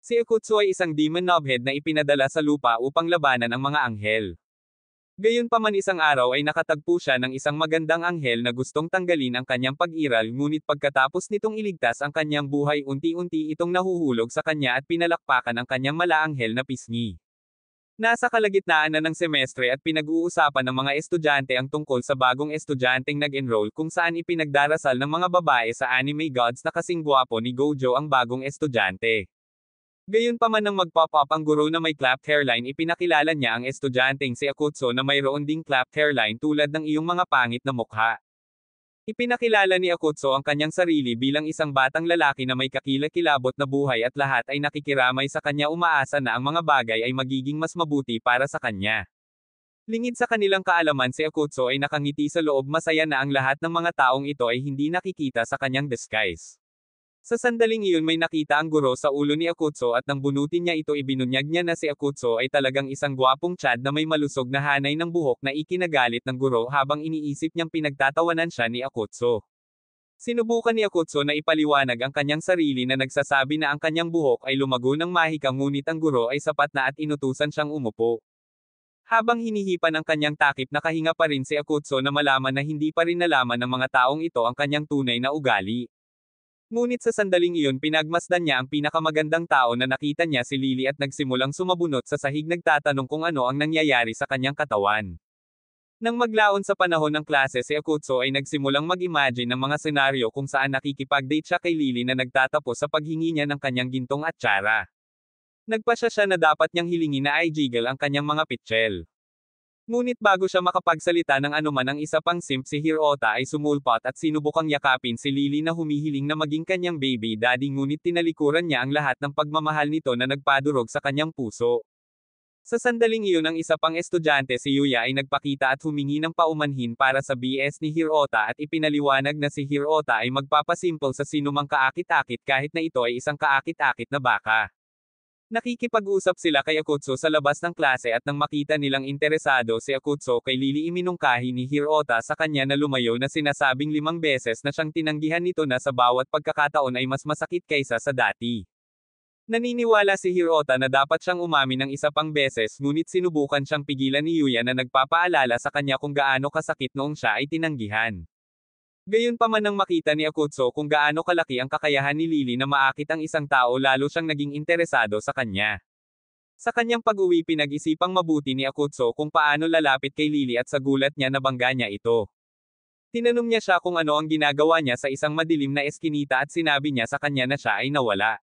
Si Akutsu ay isang demon knobhead na ipinadala sa lupa upang labanan ang mga anghel. Gayunpaman isang araw ay nakatagpo siya ng isang magandang anghel na gustong tanggalin ang kanyang pag-iral ngunit pagkatapos nitong iligtas ang kanyang buhay unti-unti itong nahuhulog sa kanya at pinalakpakan ang kanyang malaanghel na pisngi. Nasa kalagitnaan na ng semestre at pinag-uusapan ng mga estudyante ang tungkol sa bagong estudyanteng nag-enroll kung saan ipinagdarasal ng mga babae sa anime gods na kasing gwapo ni Gojo ang bagong estudyante. Gayunpaman nang mag-pop up ang guro na may clapped hairline ipinakilala niya ang estudyanteng si Akutsu na mayroon ding clapped hairline tulad ng iyong mga pangit na mukha. Ipinakilala ni Akutsu ang kanyang sarili bilang isang batang lalaki na may kakilakilabot na buhay at lahat ay nakikiramay sa kanya umaasa na ang mga bagay ay magiging mas mabuti para sa kanya. Lingid sa kanilang kaalaman si Akutsu ay nakangiti sa loob masaya na ang lahat ng mga taong ito ay hindi nakikita sa kanyang disguise. Sa sandaling iyon may nakita ang guro sa ulo ni Akutsu at nang bunutin niya ito ibinunyag niya na si Akutsu ay talagang isang gwapong Chad na may malusog na hanay ng buhok na ikinagalit ng guro habang iniisip niyang pinagtatawanan siya ni Akutsu. Sinubukan ni Akutsu na ipaliwanag ang kanyang sarili na nagsasabi na ang kanyang buhok ay lumago ng mahika ngunit ang guro ay sapat na at inutusan siyang umupo. Habang hinihipan ang kanyang takip nakahinga pa rin si Akutsu na malaman na hindi pa rin nalaman ng mga taong ito ang kanyang tunay na ugali. Ngunit sa sandaling iyon pinagmasdan niya ang pinakamagandang tao na nakita niya si Lily at nagsimulang sumabunot sa sahig nagtatanong kung ano ang nangyayari sa kanyang katawan. Nang maglaon sa panahon ng klase si Akutsu ay nagsimulang mag-imagine ng mga senaryo kung saan nakikipag-date siya kay Lily na nagtatapos sa paghingi niya ng kanyang gintong at tsara. Nagpasya siya na dapat niyang hilingin na i-jiggle ang kanyang mga pitchel. Ngunit bago siya makapagsalita ng anuman ang isa pang simp si Hirota ay sumulpot at sinubukang yakapin si Lily na humihiling na maging kanyang baby daddy ngunit tinalikuran niya ang lahat ng pagmamahal nito na nagpadurog sa kanyang puso. Sa sandaling iyon ang isa pang estudyante si Yuya ay nagpakita at humingi ng paumanhin para sa BS ni Hirota at ipinaliwanag na si Hirota ay magpapasimple sa sinumang kaakit-akit kahit na ito ay isang kaakit-akit na baka. Nakikipag-usap sila kay Akutsu sa labas ng klase at nang makita nilang interesado si Akutsu kay Lily iminungkahi ni Hirota sa kanya na lumayo na sinasabing 5 beses na siyang tinanggihan nito na sa bawat pagkakataon ay mas masakit kaysa sa dati. Naniniwala si Hirota na dapat siyang umamin ng isa pang beses ngunit sinubukan siyang pigilan ni Yuya na nagpapaalala sa kanya kung gaano kasakit noong siya ay tinanggihan. Gayunpaman nang makita ni Akutsu kung gaano kalaki ang kakayahan ni Lily na maakit ang isang tao lalo siyang naging interesado sa kanya. Sa kanyang pag-uwi pinag-isipang mabuti ni Akutsu kung paano lalapit kay Lily at sa gulat niya nabangga niya ito. Tinanong niya siya kung ano ang ginagawa niya sa isang madilim na eskinita at sinabi niya sa kanya na siya ay nawala.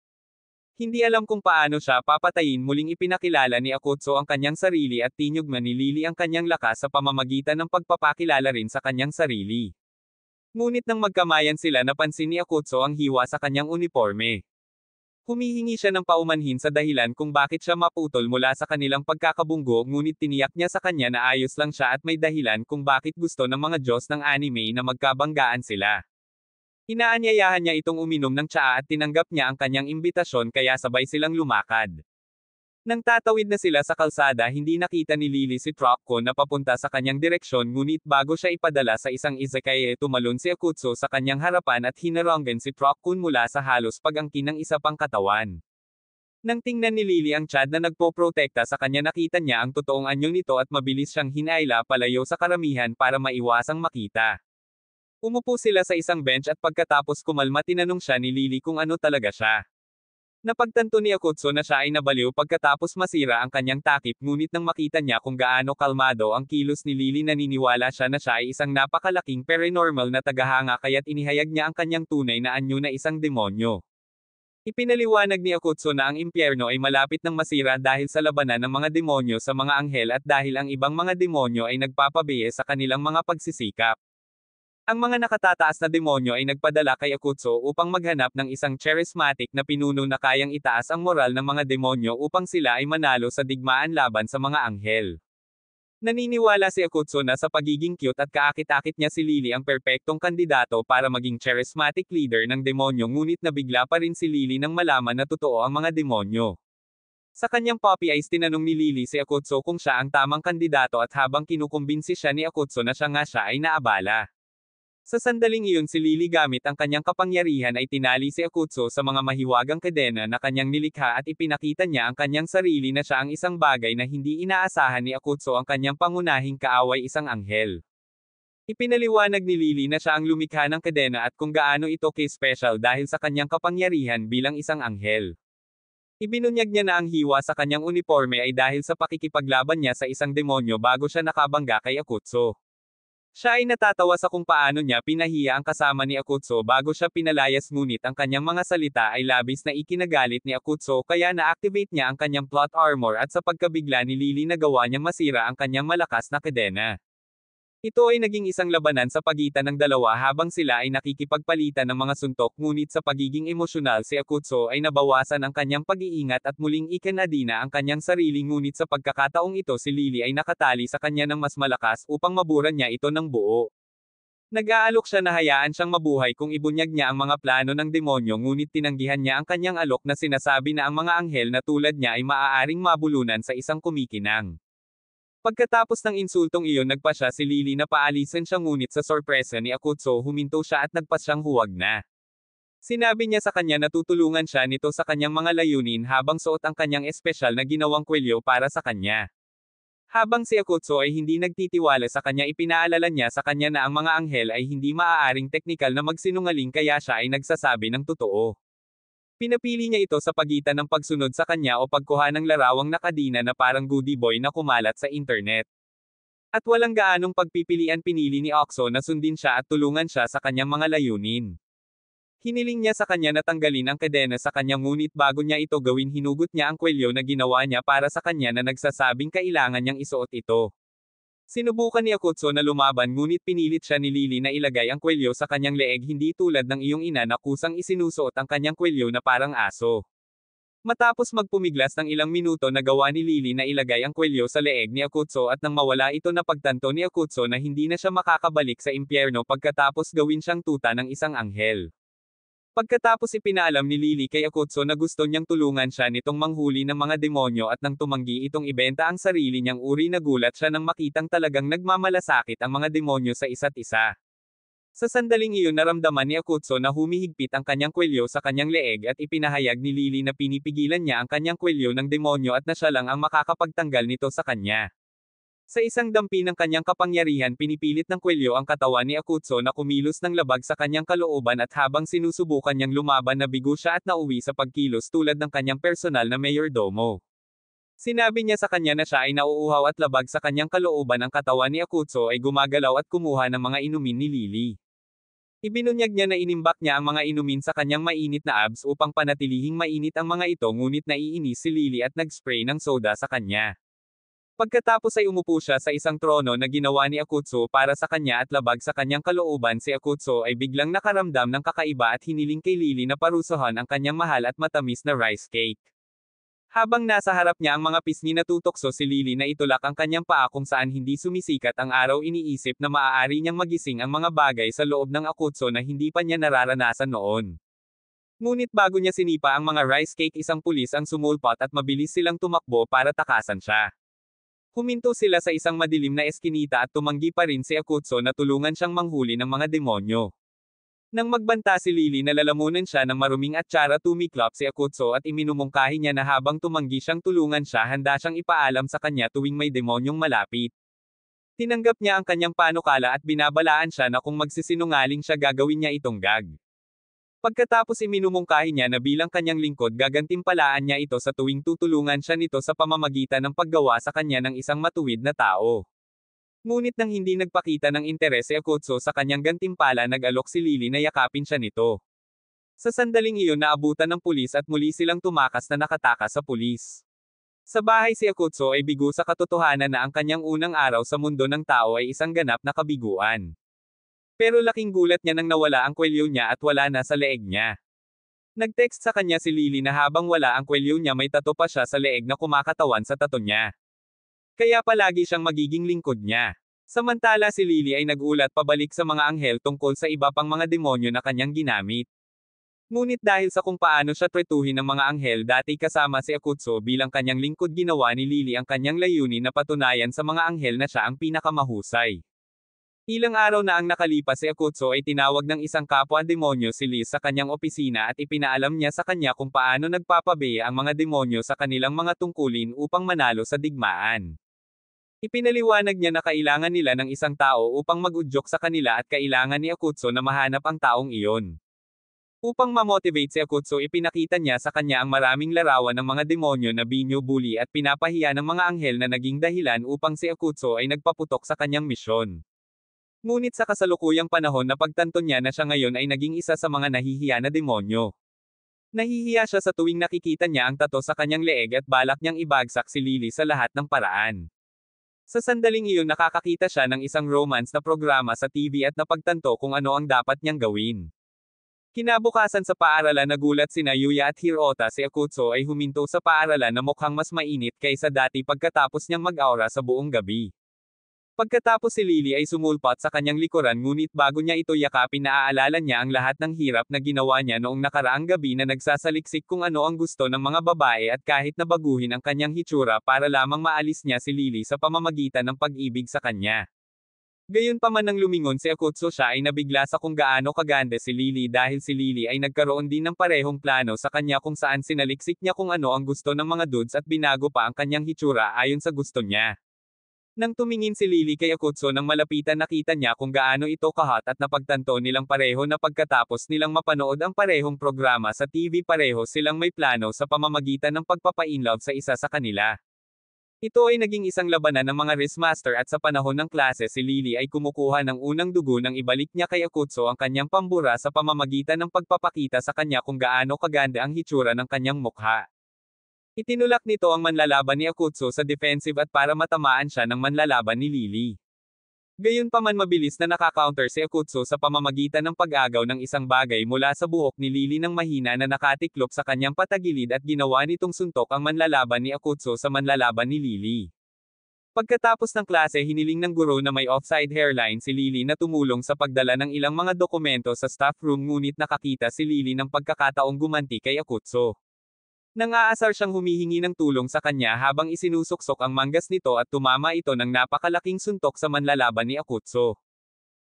Hindi alam kung paano siya papatayin muling ipinakilala ni Akutsu ang kanyang sarili at tinyugman ni Lily ang kanyang lakas sa pamamagitan ng pagpapakilala rin sa kanyang sarili. Ngunit nang magkamayan sila napansin ni Akutsu ang hiwa sa kanyang uniforme. Humihingi siya ng paumanhin sa dahilan kung bakit siya maputol mula sa kanilang pagkakabunggo ngunit tiniyak niya sa kanya na ayos lang siya at may dahilan kung bakit gusto ng mga Diyos ng anime na magkabanggaan sila. Inaanyayahan niya itong uminom ng tsaa at tinanggap niya ang kanyang imbitasyon kaya sabay silang lumakad. Nang tatawid na sila sa kalsada hindi nakita ni Lily si Truck-kun na papunta sa kanyang direksyon ngunit bago siya ipadala sa isang izakaya tumalon si Akutsu sa kanyang harapan at hinaranggan si Truck-kun mula sa halos pag-angkin ng isa pang katawan. Nang tingnan ni Lily ang Chad na nagpoprotekta sa kanya nakita niya ang totoong anyo nito at mabilis siyang hinaila palayo sa karamihan para maiwasang makita. Umupo sila sa isang bench at pagkatapos kumalma tinanong siya ni Lily kung ano talaga siya. Napagtanto ni Akutsu na siya ay nabaliw pagkatapos masira ang kanyang takip ngunit nang makita niya kung gaano kalmado ang kilos ni Lily naniniwala siya na siya ay isang napakalaking paranormal na tagahanga kaya't inihayag niya ang kanyang tunay na anyo na isang demonyo. Ipinaliwanag ni Akutsu na ang impyerno ay malapit ng masira dahil sa labanan ng mga demonyo sa mga anghel at dahil ang ibang mga demonyo ay nagpapabiye sa kanilang mga pagsisikap. Ang mga nakatataas na demonyo ay nagpadala kay Akutsu upang maghanap ng isang charismatic na pinuno na kayang itaas ang moral ng mga demonyo upang sila ay manalo sa digmaan laban sa mga anghel. Naniniwala si Akutsu na sa pagiging cute at kaakit-akit niya si Lily ang perpektong kandidato para maging charismatic leader ng demonyo ngunit nabigla pa rin si Lily nang malaman na totoo ang mga demonyo. Sa kanyang puppy eyes tinanong ni Lily si Akutsu kung siya ang tamang kandidato at habang kinukumbinsi siya ni Akutsu na siya nga siya ay naabala. Sa sandaling iyon si Lily gamit ang kanyang kapangyarihan ay tinali si Akutsu sa mga mahiwagang kadena na kanyang nilikha at ipinakita niya ang kanyang sarili na siya ang isang bagay na hindi inaasahan ni Akutsu ang kanyang pangunahing kaaway isang anghel. Ipinaliwanag ni Lily na siya ang lumikha ng kadena at kung gaano ito special dahil sa kanyang kapangyarihan bilang isang anghel. Ibinunyag niya na ang hiwa sa kanyang uniforme ay dahil sa pakikipaglaban niya sa isang demonyo bago siya nakabangga kay Akutsu. Siya ay natatawa sa kung paano niya pinahiya ang kasama ni Akutsu bago siya pinalayas ngunit ang kanyang mga salita ay labis na ikinagalit ni Akutsu kaya na-activate niya ang kanyang plot armor at sa pagkabigla ni Lily nagawa niyang masira ang kanyang malakas na kadena. Ito ay naging isang labanan sa pagitan ng dalawa habang sila ay nakikipagpalitan ng mga suntok ngunit sa pagiging emosyonal si Akutsu ay nabawasan ang kanyang pag-iingat at muling ikinadina ang kanyang sarili ngunit sa pagkakataong ito si Lily ay nakatali sa kanya ng mas malakas upang maburan niya ito ng buo. Nag-aalok siya na hayaan siyang mabuhay kung ibunyag niya ang mga plano ng demonyo ngunit tinanggihan niya ang kanyang alok na sinasabi na ang mga anghel na tulad niya ay maaaring mabulunan sa isang kumikinang. Pagkatapos ng insultong iyon nagpa siya si Lily na paalisin siya ngunit sa sorpresa ni Akutsu huminto siya at nagpa siyang huwag na. Sinabi niya sa kanya na tutulungan siya nito sa kanyang mga layunin habang suot ang kanyang espesyal na ginawang kwelyo para sa kanya. Habang si Akutsu ay hindi nagtitiwala sa kanya ipinaalala niya sa kanya na ang mga anghel ay hindi maaaring teknikal na magsinungaling kaya siya ay nagsasabi ng totoo. Pinapili niya ito sa pagitan ng pagsunod sa kanya o pagkuha ng larawang nakadina na parang goodie boy na kumalat sa internet. At walang gaanong pagpipilian pinili ni Akutsu na sundin siya at tulungan siya sa kanyang mga layunin. Hiniling niya sa kanya na tanggalin ang kadena sa kanya ngunit bago niya ito gawin hinugot niya ang kwelyo na ginawa niya para sa kanya na nagsasabing kailangan niyang isuot ito. Sinubukan ni Akutsu na lumaban ngunit pinilit siya ni Lily na ilagay ang kwelyo sa kanyang leeg hindi tulad ng iyong ina na kusang isinusuot ang kanyang kwelyo na parang aso. Matapos magpumiglas ng ilang minuto nagawa ni Lily na ilagay ang kwelyo sa leeg ni Akutsu at nang mawala ito napagtanto ni Akutsu na hindi na siya makakabalik sa impyerno pagkatapos gawin siyang tuta ng isang anghel. Pagkatapos ipinaalam ni Lily kay Akutsu na gusto niyang tulungan siya nitong manghuli ng mga demonyo at nang tumanggi itong ibenta ang sarili niyang uri nagulat siya nang makitang talagang nagmamalasakit ang mga demonyo sa isa't isa. Sa sandaling iyon naramdaman ni Akutsu na humihigpit ang kanyang kwelyo sa kanyang leeg at ipinahayag ni Lily na pinipigilan niya ang kanyang kwelyo ng demonyo at na siya lang ang makakapagtanggal nito sa kanya. Sa isang dampi ng kanyang kapangyarihan pinipilit ng kwelyo ang katawan ni Akutsu na kumilos ng labag sa kanyang kalooban at habang sinusubukan niyang lumaban nabigo siya at nauwi sa pagkilos tulad ng kanyang personal na mayordomo. Sinabi niya sa kanya na siya ay nauuhaw at labag sa kanyang kalooban ang katawan ni Akutsu ay gumagalaw at kumuha ng mga inumin ni Lily. Ibinunyag niya na inimbak niya ang mga inumin sa kanyang mainit na abs upang panatilihing mainit ang mga ito ngunit naiinis si Lily at nag-spray ng soda sa kanya. Pagkatapos ay umupo siya sa isang trono na ginawa ni Akutsu para sa kanya at labag sa kanyang kalooban si Akutsu ay biglang nakaramdam ng kakaiba at hiniling kay Lily na parusahan ang kanyang mahal at matamis na rice cake. Habang nasa harap niya ang mga pisngi na tutokso si Lily na itulak ang kanyang paa kung saan hindi sumisikat ang araw iniisip na maaari niyang magising ang mga bagay sa loob ng Akutsu na hindi pa niya nararanasan noon. Ngunit bago niya sinipa ang mga rice cake isang pulis ang sumulpot at mabilis silang tumakbo para takasan siya. Huminto sila sa isang madilim na eskinita at tumanggi pa rin si Akutsu na tulungan siyang manghuli ng mga demonyo. Nang magbanta si Lily nalalamunan siya ng maruming atsara tumiklop si Akutsu at iminumungkahi niya na habang tumanggi siyang tulungan siya handa siyang ipaalam sa kanya tuwing may demonyong malapit. Tinanggap niya ang kanyang panukala at binabalaan siya na kung magsisinungaling siya gagawin niya itong gag. Pagkatapos iminumungkahi niya na bilang kanyang lingkod gagantimpalaan niya ito sa tuwing tutulungan siya nito sa pamamagitan ng paggawa sa kanya ng isang matuwid na tao. Ngunit nang hindi nagpakita ng interes si Akutsu sa kanyang gantimpala nag-alok si Lily na yakapin siya nito. Sa sandaling iyon naabutan ng pulis at muli silang tumakas na nakatakas sa pulis. Sa bahay si Akutsu ay bigo sa katotohanan na ang kanyang unang araw sa mundo ng tao ay isang ganap na kabiguan. Pero laking gulat niya nang nawala ang kwelyo niya at wala na sa leeg niya. Nag-text sa kanya si Lily na habang wala ang kwelyo niya may tato pa siya sa leeg na kumakatawan sa tato niya. Kaya palagi siyang magiging lingkod niya. Samantala si Lily ay nagulat pabalik sa mga anghel tungkol sa iba pang mga demonyo na kanyang ginamit. Ngunit dahil sa kung paano siya tretuhin ng mga anghel dati kasama si Akutsu bilang kanyang lingkod ginawa ni Lily ang kanyang layunin na patunayan sa mga anghel na siya ang pinakamahusay. Ilang araw na ang nakalipas si Akutsu ay tinawag ng isang kapwa-demonyo si Liz sa kanyang opisina at ipinaalam niya sa kanya kung paano nagpapabeya ang mga demonyo sa kanilang mga tungkulin upang manalo sa digmaan. Ipinaliwanag niya na kailangan nila ng isang tao upang mag-udyok sa kanila at kailangan ni Akutsu na mahanap ang taong iyon. Upang ma-motivate si Akutsu, ipinakita niya sa kanya ang maraming larawan ng mga demonyo na binubuli at pinapahiya ng mga anghel na naging dahilan upang si Akutsu ay nagpaputok sa kanyang misyon. Ngunit sa kasalukuyang panahon na pagtanto niya na siya ngayon ay naging isa sa mga nahihiya na demonyo. Nahihiya siya sa tuwing nakikita niya ang tato sa kanyang leeg at balak niyang ibagsak si Lily sa lahat ng paraan. Sa sandaling iyon nakakakita siya ng isang romance na programa sa TV at napagtanto kung ano ang dapat niyang gawin. Kinabukasan sa paaralan nagulat sina Yuya at Hirota si Akutsu ay huminto sa paaralan na mukhang mas mainit kaysa dati pagkatapos niyang mag-aura sa buong gabi. Pagkatapos si Lily ay sumulpat sa kanyang likuran ngunit bago niya ito yakapin naaalala niya ang lahat ng hirap na ginawa niya noong nakaraang gabi na nagsasaliksik kung ano ang gusto ng mga babae at kahit na baguhin ang kanyang hitsura para lamang maalis niya si Lily sa pamamagitan ng pag-ibig sa kanya. Gayunpaman nang lumingon si Akutsu siya ay nabigla sa kung gaano kaganda si Lily dahil si Lily ay nagkaroon din ng parehong plano sa kanya kung saan sinaliksik niya kung ano ang gusto ng mga dudes at binago pa ang kanyang hitsura ayon sa gusto niya. Nang tumingin si Lily kay Akutsu nang malapitan nakita niya kung gaano ito kahot at napagtanto nilang pareho na pagkatapos nilang mapanood ang parehong programa sa TV pareho silang may plano sa pamamagitan ng pagpapa-inlove sa isa sa kanila. Ito ay naging isang labanan ng mga Wrestmaster at sa panahon ng klase si Lily ay kumukuha ng unang dugo nang ibalik niya kay Akutsu ang kanyang pambura sa pamamagitan ng pagpapakita sa kanya kung gaano kaganda ang hitsura ng kanyang mukha. Itinulak nito ang manlalaban ni Akutsu sa defensive at para matamaan siya ng manlalaban ni Lily. Gayunpaman mabilis na nakakounter si Akutsu sa pamamagitan ng pag-agaw ng isang bagay mula sa buhok ni Lily ng mahina na nakatiklop sa kanyang patagilid at ginawa nitong suntok ang manlalaban ni Akutsu sa manlalaban ni Lily. Pagkatapos ng klase hiniling ng guro na may offside hairline si Lily na tumulong sa pagdala ng ilang mga dokumento sa staff room ngunit nakakita si Lily ng pagkakataong gumanti kay Akutsu. Nang aasar siyang humihingi ng tulong sa kanya habang isinusuksok ang manggas nito at tumama ito ng napakalaking suntok sa manlalaban ni Akutsu.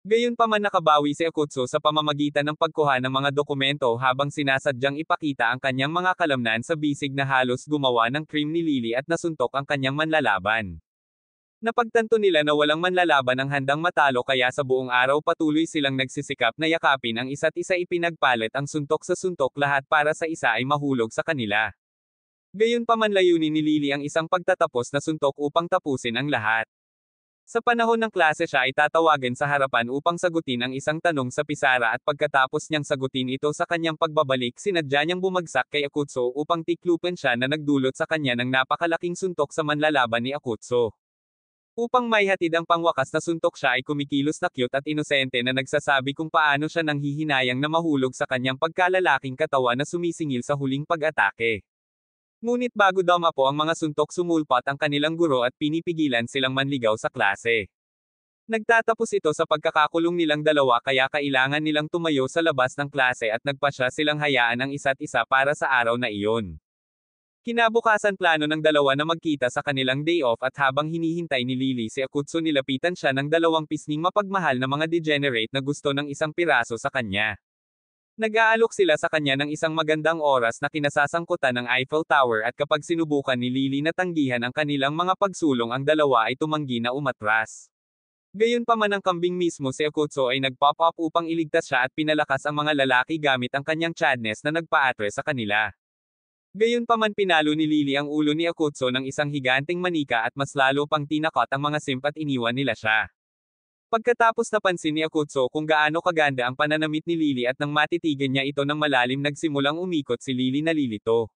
Gayunpaman nakabawi si Akutsu sa pamamagitan ng pagkuha ng mga dokumento habang sinasadyang ipakita ang kanyang mga kalamnan sa bisig na halos gumawa ng cream ni Lily at nasuntok ang kanyang manlalaban. Napagtanto nila na walang manlalaban ang handang matalo kaya sa buong araw patuloy silang nagsisikap na yakapin ang isa't isa ipinagpalit ang suntok sa suntok lahat para sa isa ay mahulog sa kanila. Gayunpaman layunin ni Lily ang isang pagtatapos na suntok upang tapusin ang lahat. Sa panahon ng klase siya ay tatawagan sa harapan upang sagutin ang isang tanong sa pisara at pagkatapos niyang sagutin ito sa kanyang pagbabalik sinadya niyang bumagsak kay Akutsu upang tiklupan siya na nagdulot sa kanya ng napakalaking suntok sa manlalaban ni Akutsu. Upang maihatid ang pangwakas na suntok siya ay kumikilos na cute at inosente na nagsasabi kung paano siya nang hihinayang na mahulog sa kanyang pagkalalaking katawan na sumisingil sa huling pag-atake. Ngunit bago dumapo ang mga suntok sumulpat ang kanilang guro at pinipigilan silang manligaw sa klase. Nagtatapos ito sa pagkakakulong nilang dalawa kaya kailangan nilang tumayo sa labas ng klase at nagpasya silang hayaan ang isa't isa para sa araw na iyon. Kinabukasan plano ng dalawa na magkita sa kanilang day off at habang hinihintay ni Lily si Akutsu nilapitan siya ng dalawang pisning mapagmahal na mga degenerate na gusto ng isang piraso sa kanya. Nag-aalok sila sa kanya ng isang magandang oras na kinasasangkutan ng Eiffel Tower at kapag sinubukan ni Lily na tanggihan ang kanilang mga pagsulong ang dalawa ay tumanggi na umatras. Gayunpaman ang kambing mismo si Akutsu ay nag-pop up upang iligtas siya at pinalakas ang mga lalaki gamit ang kanyang chadness na nagpaatre sa kanila. Gayunpaman pinalo ni Lily ang ulo ni Akutsu ng isang higanteng manika at mas lalo pang tinakot ang mga simp at iniwan nila siya. Pagkatapos napansin ni Akutsu kung gaano kaganda ang pananamit ni Lily at nang matitigan niya ito ng malalim nagsimulang umikot si Lily na lilito.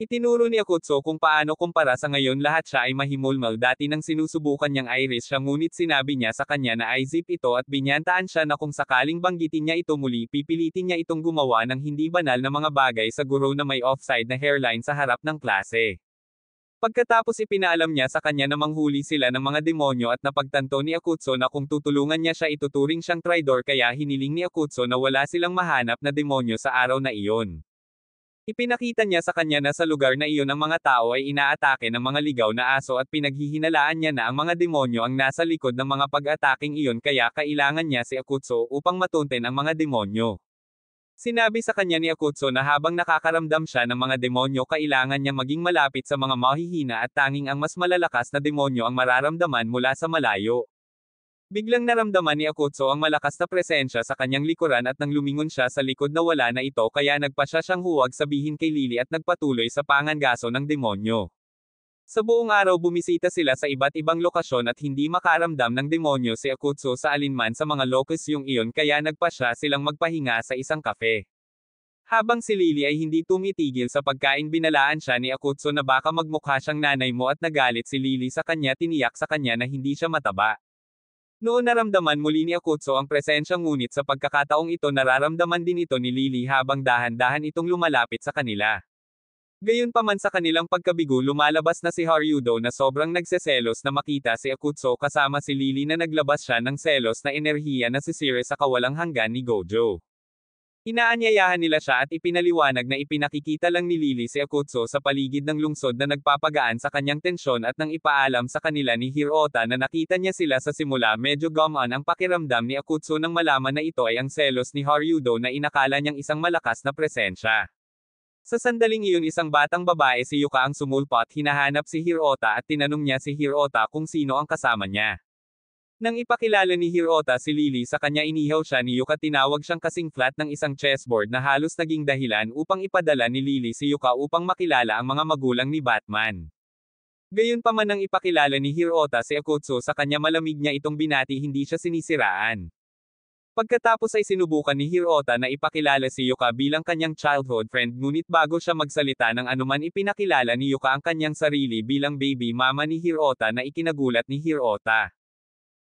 Itinuro ni Akutsu kung paano kumpara sa ngayon lahat siya ay mahimulmal dati nang sinusubukan niyang iris siya ngunit sinabi niya sa kanya na i-zip ito at binyantaan siya na kung sakaling banggitin niya ito muli pipilitin niya itong gumawa ng hindi banal na mga bagay sa guro na may offside na hairline sa harap ng klase. Pagkatapos ipinaalam niya sa kanya na manghuli sila ng mga demonyo at napagtanto ni Akutsu na kung tutulungan niya siya ituturing siyang traidor kaya hiniling ni Akutsu na wala silang mahanap na demonyo sa araw na iyon. Ipinakita niya sa kanya na sa lugar na iyon ang mga tao ay inaatake ng mga ligaw na aso at pinaghihinalaan niya na ang mga demonyo ang nasa likod ng mga pag-ataking iyon kaya kailangan niya si Akutsu upang matunten ang mga demonyo. Sinabi sa kanya ni Akutsu na habang nakakaramdam siya ng mga demonyo kailangan niya maging malapit sa mga mahihina at tanging ang mas malalakas na demonyo ang mararamdaman mula sa malayo. Biglang naramdaman ni Akutsu ang malakas na presensya sa kanyang likuran at nang lumingon siya sa likod na wala na ito kaya nagpasya siyang huwag sabihin kay Lily at nagpatuloy sa pangangaso ng demonyo. Sa buong araw bumisita sila sa iba't ibang lokasyon at hindi makaramdam ng demonyo si Akutsu sa alinman sa mga lokasyong iyon kaya nagpasya silang magpahinga sa isang kafe. Habang si Lily ay hindi tumitigil sa pagkain binalaan siya ni Akutsu na baka magmukha siyang nanay mo at nagalit si Lily sa kanya tiniyak sa kanya na hindi siya mataba. Noon naramdaman muli ni Akutsu ang presensya ngunit sa pagkakataong ito nararamdaman din ito ni Lily habang dahan-dahan itong lumalapit sa kanila. Gayunpaman sa kanilang pagkabigo lumalabas na si Harudo na sobrang nagseselos na makita si Akutsu kasama si Lily na naglabas siya ng selos na enerhiya na sisire sa kawalang hanggan ni Gojo. Inaanyayahan nila siya at ipinaliwanag na ipinakikita lang ni Lily si Akutsu sa paligid ng lungsod na nagpapagaan sa kanyang tensyon at nang ipaalam sa kanila ni Hirota na nakita niya sila sa simula medyo gumaan ang pakiramdam ni Akutsu nang malaman na ito ay ang selos ni Harudo na inakala niyang isang malakas na presensya. Sa sandaling iyon isang batang babae si Yuka ang sumulpot hinahanap si Hirota at tinanong niya si Hirota kung sino ang kasama niya. Nang ipakilala ni Hirota si Lily sa kanya inihaw siya ni Yuka tinawag siyang kasing flat ng isang chessboard na halos naging dahilan upang ipadala ni Lily si Yuka upang makilala ang mga magulang ni Batman. Gayunpaman nang ipakilala ni Hirota si Akutsu sa kanya malamig niya itong binati hindi siya sinisiraan. Pagkatapos ay sinubukan ni Hirota na ipakilala si Yuka bilang kanyang childhood friend ngunit bago siya magsalita ng anuman ipinakilala ni Yuka ang kanyang sarili bilang baby mama ni Hirota na ikinagulat ni Hirota.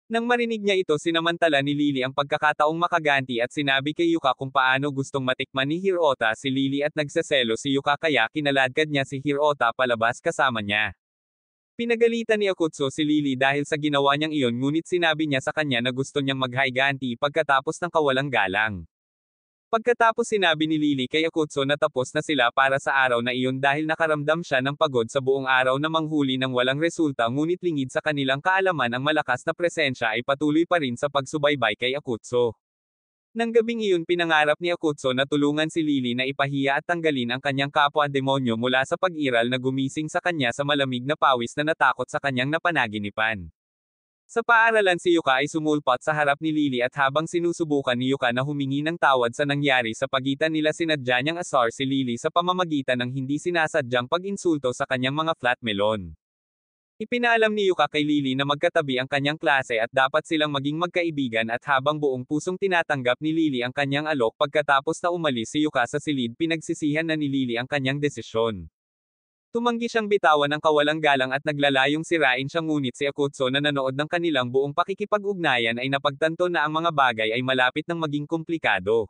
Nang marinig niya ito sinamantala ni Lily ang pagkakataong makaganti at sinabi kay Yuka kung paano gustong matikman ni Hirota si Lily at nagseselo si Yuka kaya kinaladkad niya si Hirota palabas kasama niya. Pinagalitan ni Akutsu si Lily dahil sa ginawa niyang iyon ngunit sinabi niya sa kanya na gusto niyang mag-higanti pagkatapos ng kawalang galang. Pagkatapos sinabi ni Lily kay Akutsu na tapos na sila para sa araw na iyon dahil nakaramdam siya ng pagod sa buong araw na manghuli ng walang resulta ngunit lingid sa kanilang kaalaman ang malakas na presensya ay patuloy pa rin sa pagsubaybay kay Akutsu. Nang gabing iyon pinangarap ni Akutsu na tulungan si Lily na ipahiya at tanggalin ang kanyang kapwa-demonyo mula sa pag-iral na gumising sa kanya sa malamig na pawis na natakot sa kanyang napanaginipan. Sa paaralan si Yuka ay sumulpot sa harap ni Lily at habang sinusubukan ni Yuka na humingi ng tawad sa nangyari sa pagitan nila sinadya niyang asar si Lily sa pamamagitan ng hindi sinasadyang pag-insulto sa kanyang mga flat melon. Ipinaalam ni Yuka kay Lily na magkatabi ang kanyang klase at dapat silang maging magkaibigan at habang buong pusong tinatanggap ni Lily ang kanyang alok pagkatapos na umalis si Yuka sa silid pinagsisihan na ni Lily ang kanyang desisyon. Tumanggi siyang bitawan ng kawalang galang at naglalayong sirain siya ngunit si Akutsu na nanood ng kanilang buong pakikipag-ugnayan ay napagtanto na ang mga bagay ay malapit ng maging komplikado.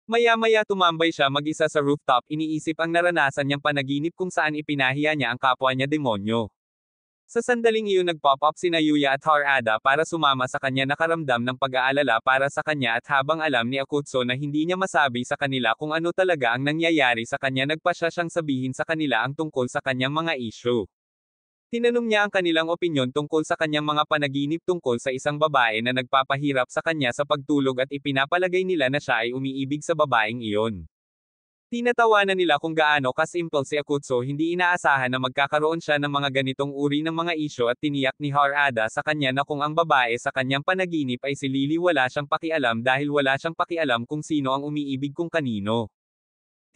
Maya-maya tumambay siya mag-isa sa rooftop iniisip ang naranasan niyang panaginip kung saan ipinahiya niya ang kapwa niya demonyo. Sa sandaling iyon nag-pop up sina Yuya at Harada para sumama sa kanya nakaramdam ng pag-aalala para sa kanya at habang alam ni Akutsu na hindi niya masabi sa kanila kung ano talaga ang nangyayari sa kanya nagpasya siyang sabihin sa kanila ang tungkol sa kanyang mga issue. Tinanong niya ang kanilang opinyon tungkol sa kanyang mga panaginip tungkol sa isang babae na nagpapahirap sa kanya sa pagtulog at ipinapalagay nila na siya ay umiibig sa babaeng iyon. Tinatawanan nila kung gaano kasimple si Akutsu hindi inaasahan na magkakaroon siya ng mga ganitong uri ng mga isyo at tiniyak ni Harada sa kanya na kung ang babae sa kanyang panaginip ay si Lily wala siyang pakialam dahil wala siyang pakialam kung sino ang umiibig kung kanino.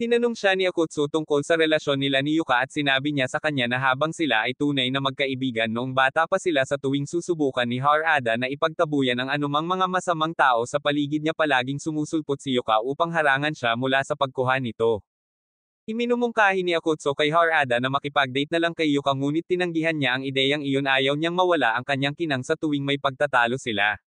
Tinanong siya ni Akutsu tungkol sa relasyon nila ni Yuka at sinabi niya sa kanya na habang sila ay tunay na magkaibigan noong bata pa sila sa tuwing susubukan ni Harada na ipagtabuyan ang anumang mga masamang tao sa paligid niya palaging sumusulpot si Yuka upang harangan siya mula sa pagkuha nito. Iminumungkahi ni Akutsu kay Harada na makipag-date na lang kay Yuka ngunit tinanggihan niya ang ideyang iyon ayaw niyang mawala ang kanyang kinang sa tuwing may pagtatalo sila.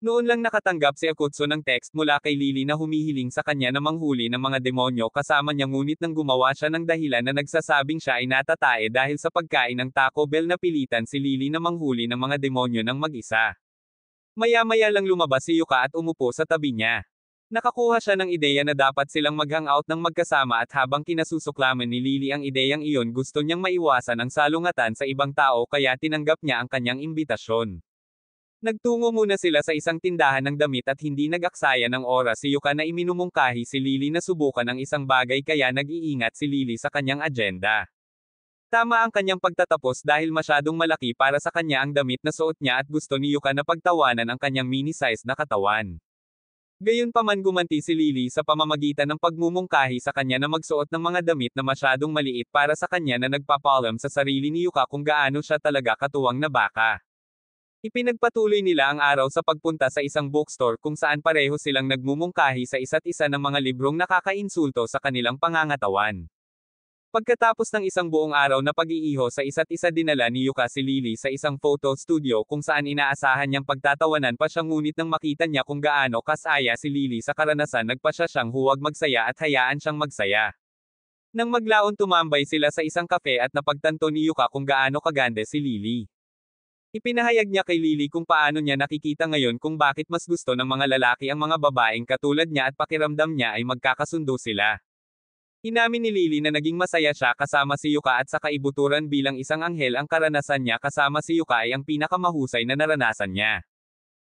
Noon lang nakatanggap si Akutsu ng text mula kay Lily na humihiling sa kanya na manghuli ng mga demonyo kasama niya ngunit nang gumawa siya ng dahilan na nagsasabing siya ay natatae dahil sa pagkain ng Taco Bell napilitan si Lily na manghuli ng mga demonyo ng mag-isa. Maya-maya lang lumabas si Yuka at umupo sa tabi niya. Nakakuha siya ng ideya na dapat silang mag-hangout ng magkasama at habang kinasusuklaman ni Lily ang ideyang iyon gusto niyang maiwasan ang salungatan sa ibang tao kaya tinanggap niya ang kanyang imbitasyon. Nagtungo muna sila sa isang tindahan ng damit at hindi nag-aksaya ng oras si Yuka na iminumungkahi si Lily na subukan ang isang bagay kaya nag-iingat si Lily sa kanyang agenda. Tama ang kanyang pagtatapos dahil masyadong malaki para sa kanya ang damit na suot niya at gusto ni Yuka na pagtawanan ang kanyang mini-size na katawan. Gayunpaman gumanti si Lily sa pamamagitan ng pagmumungkahi sa kanya na magsuot ng mga damit na masyadong maliit para sa kanya na nagpapalam sa sarili ni Yuka kung gaano siya talaga katuwang na baka. Ipinagpatuloy nila ang araw sa pagpunta sa isang bookstore kung saan pareho silang nagmumungkahi sa isa't isa ng mga librong nakakainsulto sa kanilang pangangatawan. Pagkatapos ng isang buong araw na pag-iiho sa isa't isa dinala ni Yuka si Lily sa isang photo studio kung saan inaasahan niyang pagtatawanan pa siya ngunit nang makita niya kung gaano kasaya si Lily sa karanasan nagpasya siyang huwag magsaya at hayaan siyang magsaya. Nang maglaon tumambay sila sa isang kafe at napagtanto ni Yuka kung gaano kaganda si Lily. Ipinahayag niya kay Lily kung paano niya nakikita ngayon kung bakit mas gusto ng mga lalaki ang mga babaeng katulad niya at pakiramdam niya ay magkakasundo sila. Inamin ni Lily na naging masaya siya kasama si Yuka at sa kaibuturan bilang isang anghel ang karanasan niya kasama si Yuka ay ang pinakamahusay na naranasan niya.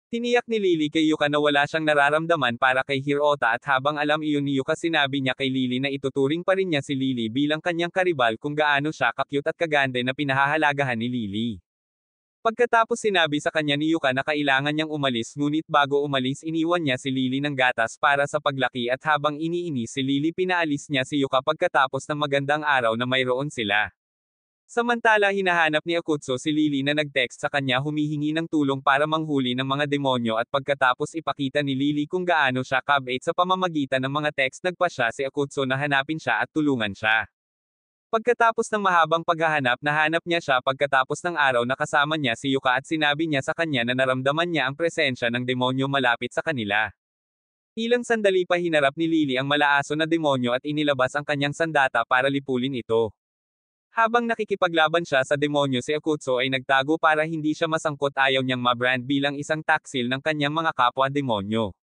Tiniyak ni Lily kay Yuka na wala siyang nararamdaman para kay Hirota at habang alam iyon ni Yuka sinabi niya kay Lily na ituturing pa rin niya si Lily bilang kanyang karibal kung gaano siya ka-cute at kaganda na pinahahalagahan ni Lily. Pagkatapos sinabi sa kanya ni Yuka na kailangan niyang umalis ngunit bago umalis iniwan niya si Lily ng gatas para sa paglaki at habang iniinis si Lily pinaalis niya si Yuka pagkatapos ng magandang araw na mayroon sila. Samantala hinahanap ni Akutsu si Lily na nag-text sa kanya humihingi ng tulong para manghuli ng mga demonyo at pagkatapos ipakita ni Lily kung gaano siya kabait sa pamamagitan ng mga text nagpa siya si Akutsu na hanapin siya at tulungan siya. Pagkatapos ng mahabang paghahanap nahanap niya siya pagkatapos ng araw na kasama niya si Yuka at sinabi niya sa kanya na naramdaman niya ang presensya ng demonyo malapit sa kanila. Ilang sandali pa hinarap ni Lily ang malaaso na demonyo at inilabas ang kanyang sandata para lipulin ito. Habang nakikipaglaban siya sa demonyo si Akutsu ay nagtago para hindi siya masangkot ayaw niyang mabrand bilang isang taksil ng kanyang mga kapwa demonyo.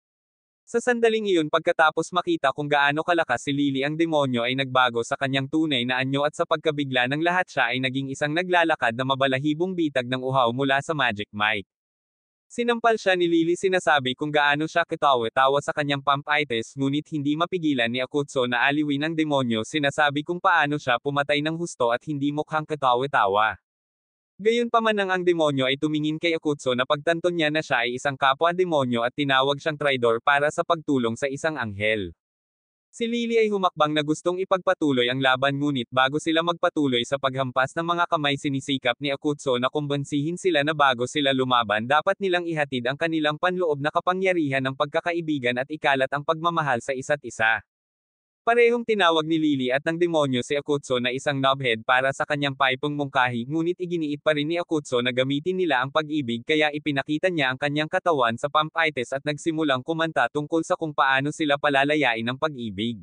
Sa sandaling iyon pagkatapos makita kung gaano kalakas si Lily ang demonyo ay nagbago sa kanyang tunay na anyo at sa pagkabigla ng lahat siya ay naging isang naglalakad na mabalahibong bitag ng uhaw mula sa Magic Mike. Sinampal siya ni Lily sinasabi kung gaano siya katawa-tawa sa kanyang pampitis ngunit hindi mapigilan ni Akutsu na aliwin ang demonyo sinasabi kung paano siya pumatay ng husto at hindi mukhang katawa-tawa. Gayunpaman ang demonyo ay tumingin kay Akutsu na pagtanto niya na siya ay isang kapwa-demonyo at tinawag siyang traidor para sa pagtulong sa isang anghel. Si Lily ay humakbang na gustong ipagpatuloy ang laban ngunit bago sila magpatuloy sa paghampas ng mga kamay sinisikap ni Akutsu na kumbansihin sila na bago sila lumaban dapat nilang ihatid ang kanilang panloob na kapangyarihan ng pagkakaibigan at ikalat ang pagmamahal sa isa't isa. Parehong tinawag ni Lily at ng demonyo si Akutsu na isang knobhead para sa kanyang paipong mungkahi ngunit iginiit pa rin ni Akutsu na gamitin nila ang pag-ibig kaya ipinakita niya ang kanyang katawan sa pampitis at nagsimulang kumanta tungkol sa kung paano sila palalayain ng pag-ibig.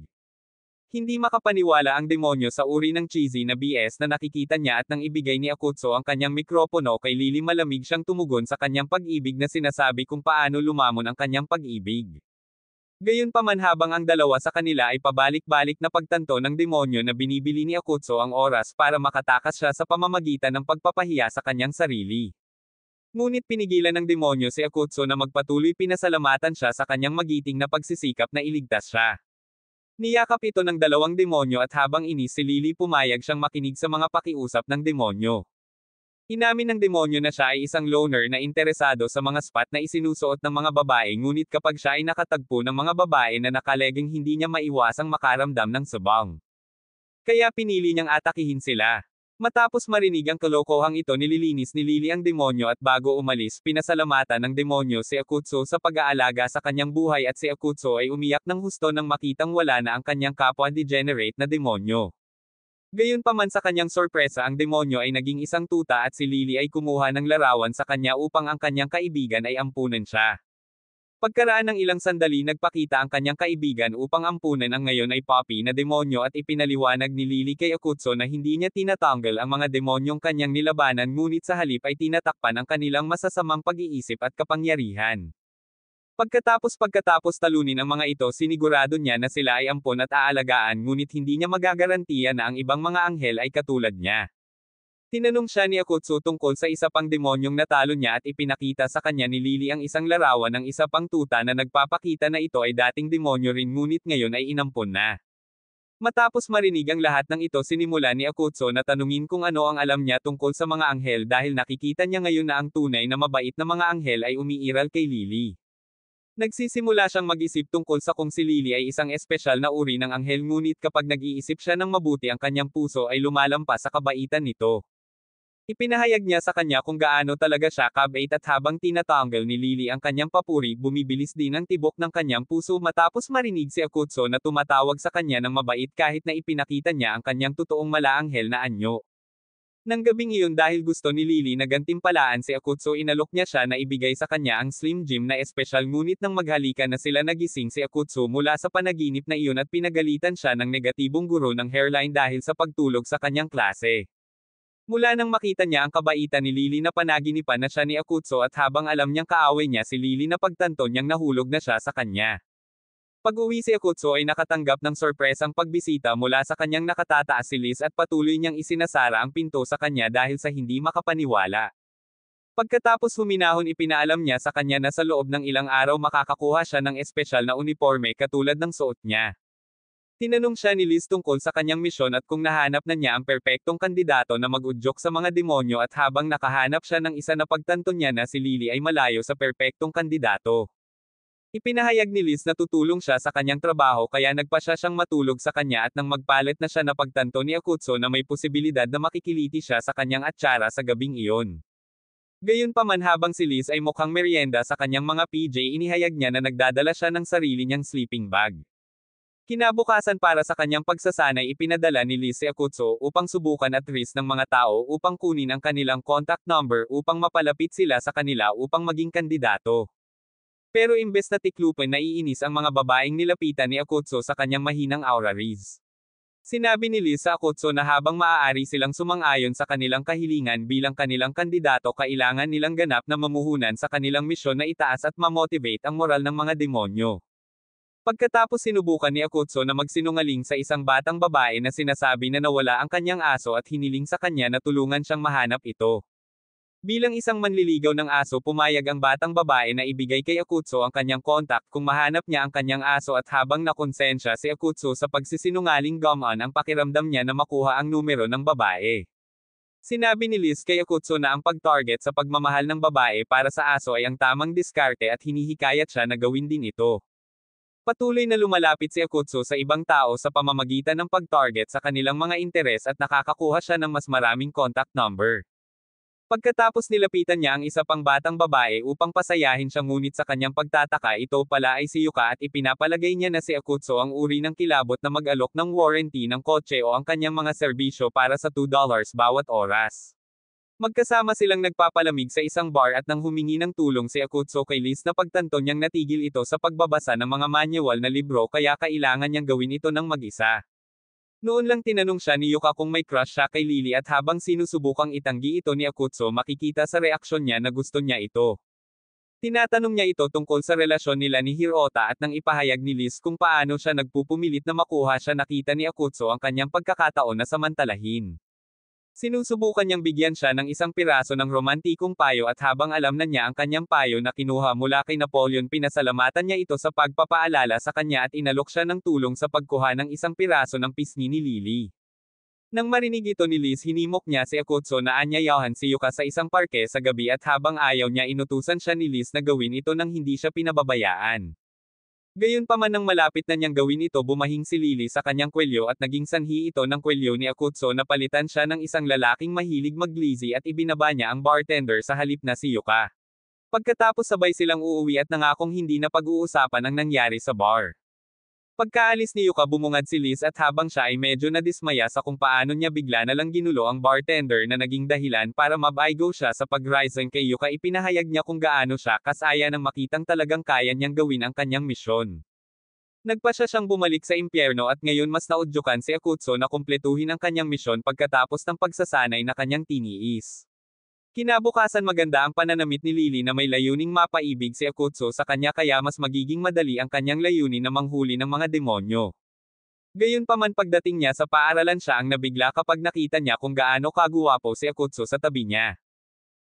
Hindi makapaniwala ang demonyo sa uri ng cheesy na BS na nakikita niya at nang ibigay ni Akutsu ang kanyang mikropono kay Lily malamig siyang tumugon sa kanyang pag-ibig na sinasabi kung paano lumamon ang kanyang pag-ibig. Gayunpaman habang ang dalawa sa kanila ay pabalik-balik na pagtanto ng demonyo na binibili ni Akutsu ang oras para makatakas siya sa pamamagitan ng pagpapahiya sa kanyang sarili. Ngunit pinigilan ng demonyo si Akutsu na magpatuloy pinasalamatan siya sa kanyang magiting na pagsisikap na iligtas siya. Niyakap ito ng dalawang demonyo at habang inis si Lily pumayag siyang makinig sa mga pakiusap ng demonyo. Inamin ng demonyo na siya ay isang loner na interesado sa mga spot na isinusuot ng mga babae ngunit kapag siya ay nakatagpo ng mga babae na nakaleging hindi niya maiwasang makaramdam ng sabang. Kaya pinili niyang atakihin sila. Matapos marinig ang kalokohang ito nililinis ni Lily ang demonyo at bago umalis pinasalamatan ng demonyo si Akutsu sa pag-aalaga sa kanyang buhay at si Akutsu ay umiyak ng husto nang makitang wala na ang kanyang kapwa degenerate na demonyo. Gayunpaman sa kanyang sorpresa ang demonyo ay naging isang tuta at si Lily ay kumuha ng larawan sa kanya upang ang kanyang kaibigan ay ampunan siya. Pagkaraan ng ilang sandali nagpakita ang kanyang kaibigan upang ampunan ang ngayon ay Poppy na demonyo at ipinaliwanag ni Lily kay Akutsu na hindi niya tinatanggal ang mga demonyong kanyang nilabanan ngunit sa halip ay tinatakpan ang kanilang masasamang pag-iisip at kapangyarihan. Pagkatapos talunin ang mga ito sinigurado niya na sila ay ampon at aalagaan ngunit hindi niya magagarantiya na ang ibang mga anghel ay katulad niya. Tinanong siya ni Akutsu tungkol sa isa pang demonyong natalo niya at ipinakita sa kanya ni Lily ang isang larawan ng isa pang tuta na nagpapakita na ito ay dating demonyo rin ngunit ngayon ay inampon na. Matapos marinig ang lahat ng ito sinimula ni Akutsu na tanungin kung ano ang alam niya tungkol sa mga anghel dahil nakikita niya ngayon na ang tunay na mabait na mga anghel ay umiiral kay Lily. Nagsisimula siyang mag-isip tungkol sa kung si Lily ay isang espesyal na uri ng anghel ngunit kapag nag-iisip siya ng mabuti ang kanyang puso ay lumalampas sa kabaitan nito. Ipinahayag niya sa kanya kung gaano talaga siya kabait at habang tinatanggal ni Lily ang kanyang papuri bumibilis din ang tibok ng kanyang puso matapos marinig si Akutsu na tumatawag sa kanya ng mabait kahit na ipinakita niya ang kanyang totoong malaanghel na anyo. Nang gabing iyon dahil gusto ni Lily na gantimpalaan si Akutsu inalok niya siya na ibigay sa kanya ang Slim Jim na espesyal ngunit nang maghalikan na sila nagising si Akutsu mula sa panaginip na iyon at pinagalitan siya ng negatibong guro ng hairline dahil sa pagtulog sa kanyang klase. Mula nang makita niya ang kabaitan ni Lily na panaginipan na siya ni Akutsu at habang alam niyang kaaway niya si Lily na pagtanto niyang nahulog na siya sa kanya. Pag-uwi si Akutsu ay nakatanggap ng sorpresang pagbisita mula sa kanyang nakatataas si Liz at patuloy niyang isinasara ang pinto sa kanya dahil sa hindi makapaniwala. Pagkatapos huminahon ipinaalam niya sa kanya na sa loob ng ilang araw makakakuha siya ng espesyal na uniforme katulad ng suot niya. Tinanong siya ni Liz tungkol sa kanyang misyon at kung nahanap na niya ang perpektong kandidato na mag-udyok sa mga demonyo at habang nakahanap siya ng isa na pagtanto niya na si Lily ay malayo sa perpektong kandidato. Ipinahayag ni Liz na tutulong siya sa kanyang trabaho kaya nagpasya siyang matulog sa kanya at nang magpalit na siya na pagtanto ni Akutsu na may posibilidad na makikiliti siya sa kanyang atsara sa gabing iyon. Gayunpaman habang si Liz ay mukhang merienda sa kanyang mga PJ inihayag niya na nagdadala siya ng sarili niyang sleeping bag. Kinabukasan para sa kanyang pagsasanay ipinadala ni Liz si Akutsu upang subukan at risk ng mga tao upang kunin ang kanilang contact number upang mapalapit sila sa kanila upang maging kandidato. Pero imbes na tiklupin naiinis ang mga babaeng nilapitan ni Akutsu sa kanyang mahinang aura riz. Sinabi ni Liz sa Akutsu na habang maaari silang sumang-ayon sa kanilang kahilingan bilang kanilang kandidato kailangan nilang ganap na mamuhunan sa kanilang misyon na itaas at mamotivate ang moral ng mga demonyo. Pagkatapos sinubukan ni Akutsu na magsinungaling sa isang batang babae na sinasabi na nawala ang kanyang aso at hiniling sa kanya na tulungan siyang mahanap ito. Bilang isang manliligaw ng aso pumayag ang batang babae na ibigay kay Akutsu ang kanyang contact kung mahanap niya ang kanyang aso at habang nakonsensya si Akutsu sa pagsisinungaling gumaan ang pakiramdam niya na makuha ang numero ng babae. Sinabi ni Liz kay Akutsu na ang pag-target sa pagmamahal ng babae para sa aso ay ang tamang diskarte at hinihikayat siya na gawin din ito. Patuloy na lumalapit si Akutsu sa ibang tao sa pamamagitan ng pag-target sa kanilang mga interes at nakakakuha siya ng mas maraming contact number. Pagkatapos nilapitan niya ang isa pang batang babae upang pasayahin siya ngunit sa kanyang pagtataka ito pala ay si Yuka at ipinapalagay niya na si Akutsu ang uri ng kilabot na mag-alok ng warranty ng kotse o ang kanyang mga serbisyo para sa $2 bawat oras. Magkasama silang nagpapalamig sa isang bar at nang humingi ng tulong si Akutsu kay Liz na pagtanto niyang natigil ito sa pagbabasa ng mga manual na libro kaya kailangan niyang gawin ito ng mag-isa. Noon lang tinanong siya ni Yuka kung may crush siya kay Lily at habang sinusubukang itanggi ito ni Akutsu makikita sa reaksyon niya na gusto niya ito. Tinatanong niya ito tungkol sa relasyon nila ni Hirota at nang ipahayag ni Liz kung paano siya nagpupumilit na makuha siya nakita ni Akutsu ang kanyang pagkakataon na samantalahin. Sinusubukan niyang bigyan siya ng isang piraso ng romantikong payo at habang alam na niya ang kanyang payo na kinuha mula kay Napoleon pinasalamatan niya ito sa pagpapaalala sa kanya at inalok siya ng tulong sa pagkuha ng isang piraso ng pisngi ni Lily. Nang marinig ito ni Liz hinimok niya si Akutsu na anyayahan si Yuka sa isang parke sa gabi at habang ayaw niya inutusan siya ni Liz na gawin ito nang hindi siya pinababayaan. Gayunpaman nang malapit na niyang gawin ito bumahing si Lily sa kanyang kwelyo at naging sanhi ito ng kwelyo ni Akutsu na palitan siya ng isang lalaking mahilig maglizi at ibinaba niya ang bartender sa halip na si Yuka. Pagkatapos sabay silang uuwi at nangakong hindi na pag-uusapan ang nangyari sa bar. Pagkaalis ni Yuka bumungad si Liz at habang siya ay medyo nadismaya sa kung paano niya bigla na lang ginulo ang bartender na naging dahilan para mabaigo siya sa pag-resign kay Yuka ipinahayag niya kung gaano siya kasaya nang makitang talagang kaya niyang gawin ang kanyang misyon. Nagpasya siyang bumalik sa impyerno at ngayon mas naudyukan si Akutsu na kumpletuhin ang kanyang misyon pagkatapos ng pagsasanay na kanyang tiniis. Kinabukasan maganda ang pananamit ni Lily na may layuning mapaibig si Akutsu sa kanya kaya mas magiging madali ang kanyang layunin na manghuli ng mga demonyo. Gayunpaman pagdating niya sa paaralan siya ang nabigla kapag nakita niya kung gaano kaguwapo si Akutsu sa tabi niya.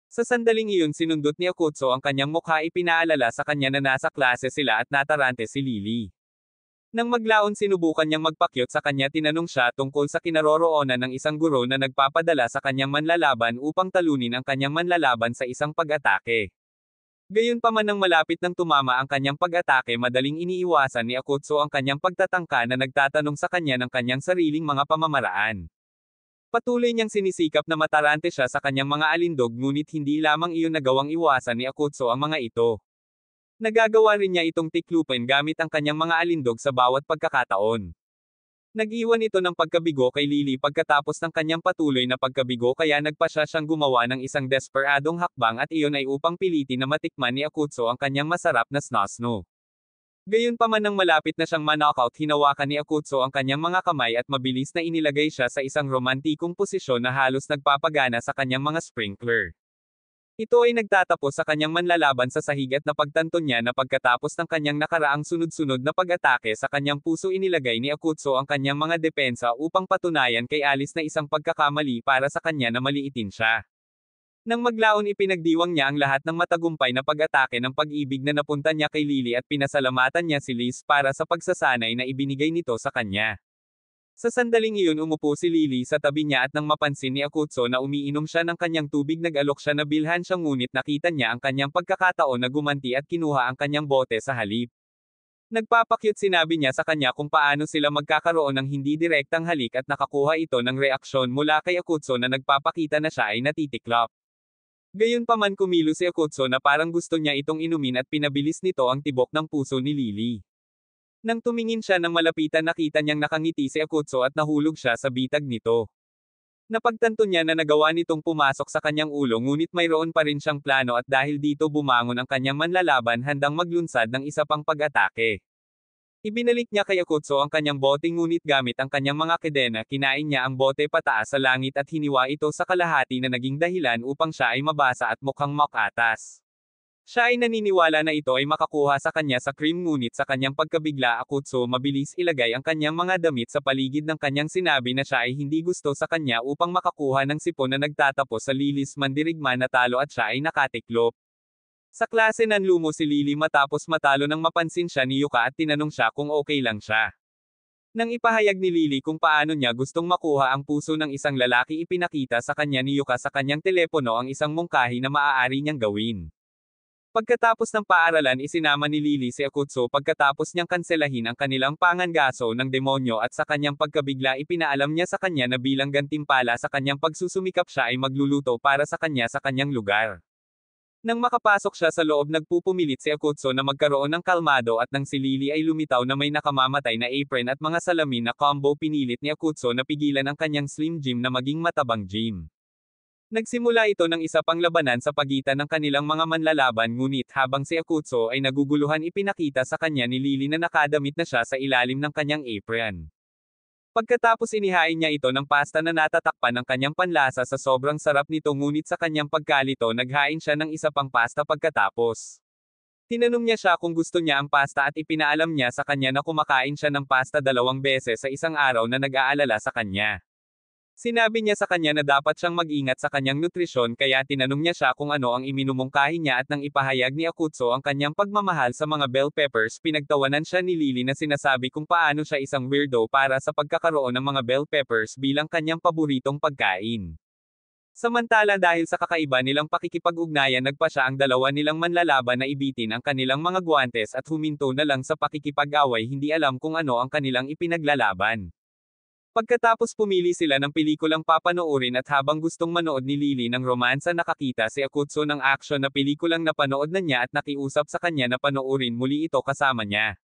Sa sandaling iyon sinundot ni Akutsu ang kanyang mukha ipinaalala sa kanya na nasa klase sila at natarante si Lily. Nang maglaon sinubukan niyang magpakyut sa kanya tinanong siya tungkol sa kinaroroonan ng isang guro na nagpapadala sa kanyang manlalaban upang talunin ang kanyang manlalaban sa isang pag-atake. Gayunpaman nang malapit nang tumama ang kanyang pag-atake madaling iniiwasan ni Akutsu ang kanyang pagtatangka na nagtatanong sa kanya ng kanyang sariling mga pamamaraan. Patuloy niyang sinisikap na matarante siya sa kanyang mga alindog ngunit hindi lamang iyon nagawang iwasan ni Akutsu ang mga ito. Nagagawa rin niya itong tiklupin gamit ang kanyang mga alindog sa bawat pagkakataon. Nag-iwan ito ng pagkabigo kay Lily pagkatapos ng kanyang patuloy na pagkabigo kaya nagpasya siyang gumawa ng isang desperadong hakbang at iyon ay upang pilitin na matikman ni Akutsu ang kanyang masarap na snasno. Gayunpaman nang malapit na siyang ma-knockout hinawakan ni Akutsu ang kanyang mga kamay at mabilis na inilagay siya sa isang romantikong posisyon na halos nagpapagana sa kanyang mga sprinkler. Ito ay nagtatapos sa kanyang manlalaban sa sahig at napagtanto niya na pagkatapos ng kanyang nakaraang sunod-sunod na pag-atake sa kanyang puso inilagay ni Akutsu ang kanyang mga depensa upang patunayan kay Alice na isang pagkakamali para sa kanya na maliitin siya. Nang maglaon ipinagdiwang niya ang lahat ng matagumpay na pag-atake ng pag-ibig na napunta niya kay Lily at pinasalamatan niya si Liz para sa pagsasanay na ibinigay nito sa kanya. Sa sandaling iyon umupo si Lily sa tabi niya at nang mapansin ni Akutsu na umiinom siya ng kanyang tubig nag-alok siya na bilhan siya ngunit nakita niya ang kanyang pagkakataon na gumanti at kinuha ang kanyang bote sa halip. Nagpapakyut sinabi niya sa kanya kung paano sila magkakaroon ng hindi direktang halik at nakakuha ito ng reaksyon mula kay Akutsu na nagpapakita na siya ay natitiklop. Gayunpaman kumilos si Akutsu na parang gusto niya itong inumin at pinabilis nito ang tibok ng puso ni Lily. Nang tumingin siya ng malapitan nakita niyang nakangiti si Akutsu at nahulog siya sa bitag nito. Napagtanto niya na nagawa nitong pumasok sa kanyang ulo ngunit mayroon pa rin siyang plano at dahil dito bumangon ang kanyang manlalaban handang maglunsad ng isa pang pag-atake. Ibinalik niya kay Akutsu ang kanyang bote ngunit gamit ang kanyang mga kedena kinain niya ang bote pataas sa langit at hiniwa ito sa kalahati na naging dahilan upang siya ay mabasa at mukhang makatas. Siya ay naniniwala na ito ay makakuha sa kanya sa cream ngunit sa kanyang pagkabigla Akutsu mabilis ilagay ang kanyang mga damit sa paligid ng kanyang sinabi na siya ay hindi gusto sa kanya upang makakuha ng sipon na nagtatapos sa Lily's mandirigma na talo at siya ay nakatiklop. Sa klase nanlumo si Lily matapos matalo nang mapansin siya ni Yuka at tinanong siya kung okay lang siya. Nang ipahayag ni Lily kung paano niya gustong makuha ang puso ng isang lalaki ipinakita sa kanya ni Yuka sa kanyang telepono ang isang mungkahi na maaari niyang gawin. Pagkatapos ng paaralan isinama ni Lily si Akutsu pagkatapos niyang kanselahin ang kanilang pangangaso ng demonyo at sa kanyang pagkabigla ipinaalam niya sa kanya na bilang gantimpala sa kanyang pagsusumikap siya ay magluluto para sa kanyang lugar. Nang makapasok siya sa loob nagpupumilit si Akutsu na magkaroon ng kalmado at nang si Lily ay lumitaw na may nakamamatay na apron at mga salamin na combo pinilit ni Akutsu na pigilan ang kanyang slim gym na maging matabang gym. Nagsimula ito ng isa pang labanan sa pagitan ng kanilang mga manlalaban ngunit habang si Akutsu ay naguguluhan ipinakita sa kanya ni Lily na nakadamit na siya sa ilalim ng kanyang apron. Pagkatapos inihain niya ito ng pasta na natatakpan ng kanyang panlasa sa sobrang sarap nito ngunit sa kanyang pagkalito naghain siya ng isa pang pasta pagkatapos. Tinanong niya siya kung gusto niya ang pasta at ipinaalam niya sa kanya na kumakain siya ng pasta 2 beses sa isang araw na nag-aalala sa kanya. Sinabi niya sa kanya na dapat siyang mag-ingat sa kanyang nutrisyon kaya tinanong niya siya kung ano ang iminumungkahi niya at nang ipahayag ni Akutsu ang kanyang pagmamahal sa mga bell peppers pinagtawanan siya ni Lily na sinasabi kung paano siya isang weirdo para sa pagkakaroon ng mga bell peppers bilang kanyang paboritong pagkain. Samantala dahil sa kakaiba nilang pakikipag-ugnayan nagpasya ang dalawa nilang manlalaban na ibitin ang kanilang mga guwantes at huminto na lang sa pakikipag-away hindi alam kung ano ang kanilang ipinaglalaban. Pagkatapos pumili sila ng pelikulang papanoorin at habang gustong manood ni Lily ng romansa nakakita si Akutsu ng aksyon na pelikulang napanood na niya at nakiusap sa kanya na panoorin muli ito kasama niya.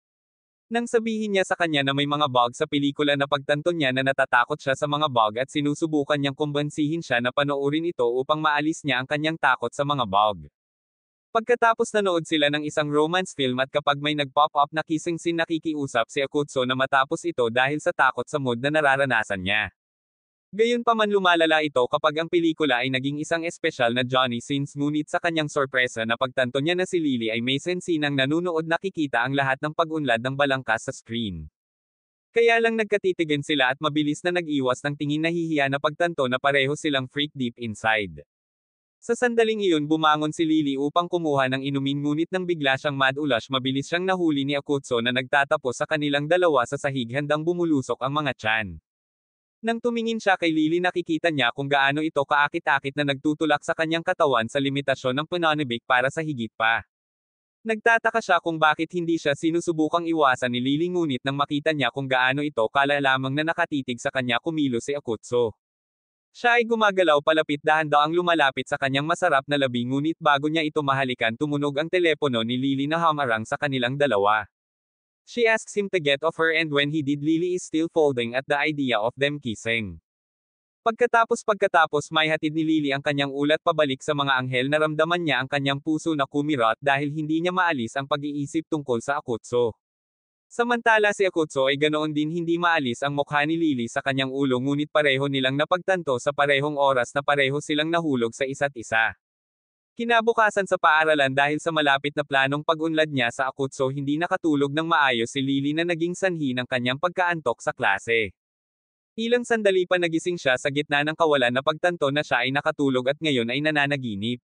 Nang sabihin niya sa kanya na may mga bug sa pelikula na pagtanto niya na natatakot siya sa mga bug at sinusubukan niyang kumbansihin siya na panoorin ito upang maalis niya ang kanyang takot sa mga bug. Pagkatapos nanood sila ng isang romance film at kapag may nag-pop up na kissing scene nakikiusap si Akutsu na matapos ito dahil sa takot sa mood na nararanasan niya. Gayunpaman lumalala ito kapag ang pelikula ay naging isang espesyal na Johnny Sins ngunit sa kanyang sorpresa na pagtanto niya na si Lily ay may sensinang nanunood nakikita ang lahat ng pag-unlad ng balangkas sa screen. Kaya lang nagkatitigan sila at mabilis na nag-iwas ng tingin nahihiya na pagtanto na pareho silang freak deep inside. Sa sandaling iyon bumangon si Lily upang kumuha ng inumin ngunit nang bigla siyang mad-ulash mabilis siyang nahuli ni Akutsu na nagtatapos sa kanilang dalawa sa sahig handang bumulusok ang mga tiyan. Nang tumingin siya kay Lily nakikita niya kung gaano ito kaakit-akit na nagtutulak sa kanyang katawan sa limitasyon ng pananabik para sa higit pa. Nagtataka siya kung bakit hindi siya sinusubukang iwasan ni Lily ngunit nang makita niya kung gaano ito kala lamang na nakatitig sa kanya kumilos si Akutsu. Siya ay gumagalaw palapit dahan-daang lumalapit sa kanyang masarap na labi ngunit bago niya ito mahalikan tumunog ang telepono ni Lily na hamarang sa kanilang dalawa. She asks him to get off her and when he did Lily is still folding at the idea of them kissing. Pagkatapos may hatid ni Lily ang kanyang ulat pabalik sa mga anghel naramdaman niya ang kanyang puso na kumirot dahil hindi niya maalis ang pag-iisip tungkol sa Akutsu. Samantala si Akutsu ay ganoon din hindi maalis ang mukha ni Lily sa kanyang ulo ngunit pareho nilang napagtanto sa parehong oras na pareho silang nahulog sa isa't isa. Kinabukasan sa paaralan dahil sa malapit na planong pag-unlad niya sa Akutsu hindi nakatulog ng maayos si Lily na naging sanhi ng kanyang pagkaantok sa klase. Ilang sandali pa nagising siya sa gitna ng kawalan na pagtanto na siya ay nakatulog at ngayon ay nananaginip.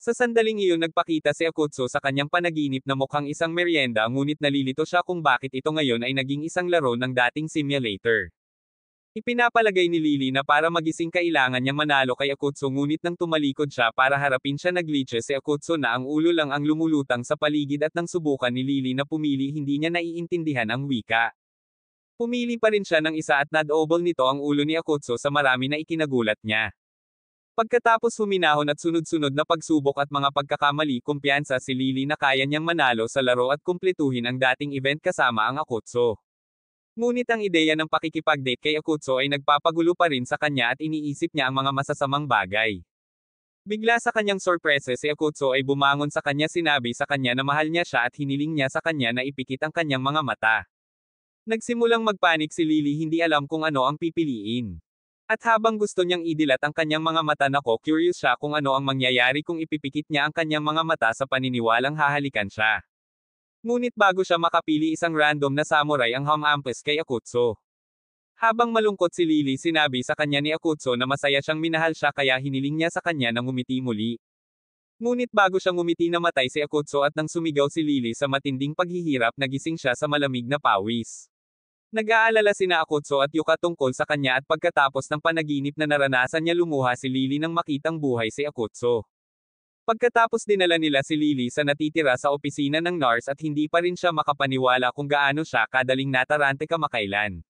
Sa sandaling iyon nagpakita si Akutsu sa kanyang panaginip na mukhang isang merienda ngunit nalilito siya kung bakit ito ngayon ay naging isang laro ng dating simulator. Ipinapalagay ni Lily na para magising kailangan niya manalo kay Akutsu ngunit nang tumalikod siya para harapin siya naglitche si Akutsu na ang ulo lang ang lumulutang sa paligid at nang subukan ni Lily na pumili hindi niya naiintindihan ang wika. Pumili pa rin siya ng isa at nadobol nito ang ulo ni Akutsu sa marami na ikinagulat niya. Pagkatapos huminahon at sunod-sunod na pagsubok at mga pagkakamali kumpiyansa si Lily na kaya niyang manalo sa laro at kumpletuhin ang dating event kasama ang Akutsu. Ngunit ang ideya ng pakikipag-date kay Akutsu ay nagpapagulo pa rin sa kanya at iniisip niya ang mga masasamang bagay. Bigla sa kanyang sorpresa si Akutsu ay bumangon sa kanya sinabi sa kanya na mahal niya siya at hiniling niya sa kanya na ipikit ang kanyang mga mata. Nagsimulang magpanik si Lily hindi alam kung ano ang pipiliin. At habang gusto niyang idilat ang kanyang mga mata nako curious siya kung ano ang mangyayari kung ipipikit niya ang kanyang mga mata sa paniniwalang hahalikan siya. Ngunit bago siya makapili isang random na samurai ang humampes kay Akutsu. Habang malungkot si Lily sinabi sa kanya ni Akutsu na masaya siyang minahal siya kaya hiniling niya sa kanya na ngumiti muli. Ngunit bago siya ngumiti namatay si Akutsu at nang sumigaw si Lily sa matinding paghihirap nagising siya sa malamig na pawis. Nag-aalala sina Akutsu at Yuka tungkol sa kanya at pagkatapos ng panaginip na naranasan niya lumuha si Lily nang makitang buhay si Akutsu. Pagkatapos dinala nila si Lily sa natitira sa opisina ng nurse at hindi pa rin siya makapaniwala kung gaano siya kadaling natarante kamakailan.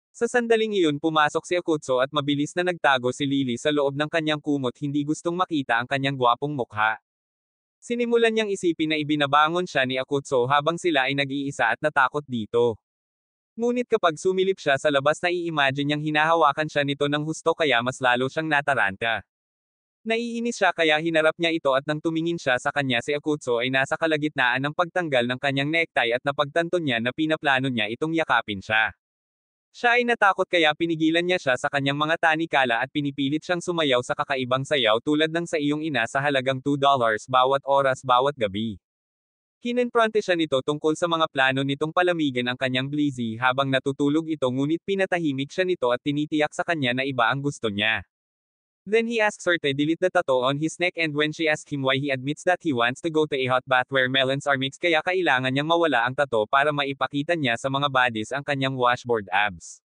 Sa sandaling iyon pumasok si Akutsu at mabilis na nagtago si Lily sa loob ng kanyang kumot hindi gustong makita ang kanyang gwapong mukha. Sinimulan niyang isipin na ibinabangon siya ni Akutsu habang sila ay nag-iisa at natakot dito. Ngunit kapag sumilip siya sa labas na i-imagine niyang hinahawakan siya nito ng husto kaya mas lalo siyang nataranta. Naiinis siya kaya hinarap niya ito at nang tumingin siya sa kanya si Akutsu ay nasa kalagitnaan ng pagtanggal ng kanyang necktie at napagtanto niya na pinaplano niya itong yakapin siya. Siya ay natakot kaya pinigilan niya siya sa kanyang mga tanikala at pinipilit siyang sumayaw sa kakaibang sayaw tulad ng sa iyong ina sa halagang $2 bawat oras bawat gabi. Kinonfronte siya nito tungkol sa mga plano nitong palamigan ang kanyang blizzy habang natutulog ito ngunit pinatahimik siya nito at tinitiyak sa kanya na iba ang gusto niya. Then he asks her to delete the tattoo on his neck and when she asks him why he admits that he wants to go to a hot bath where melons are mixed kaya kailangan niyang mawala ang tattoo para maipakita niya sa mga bodies ang kanyang washboard abs.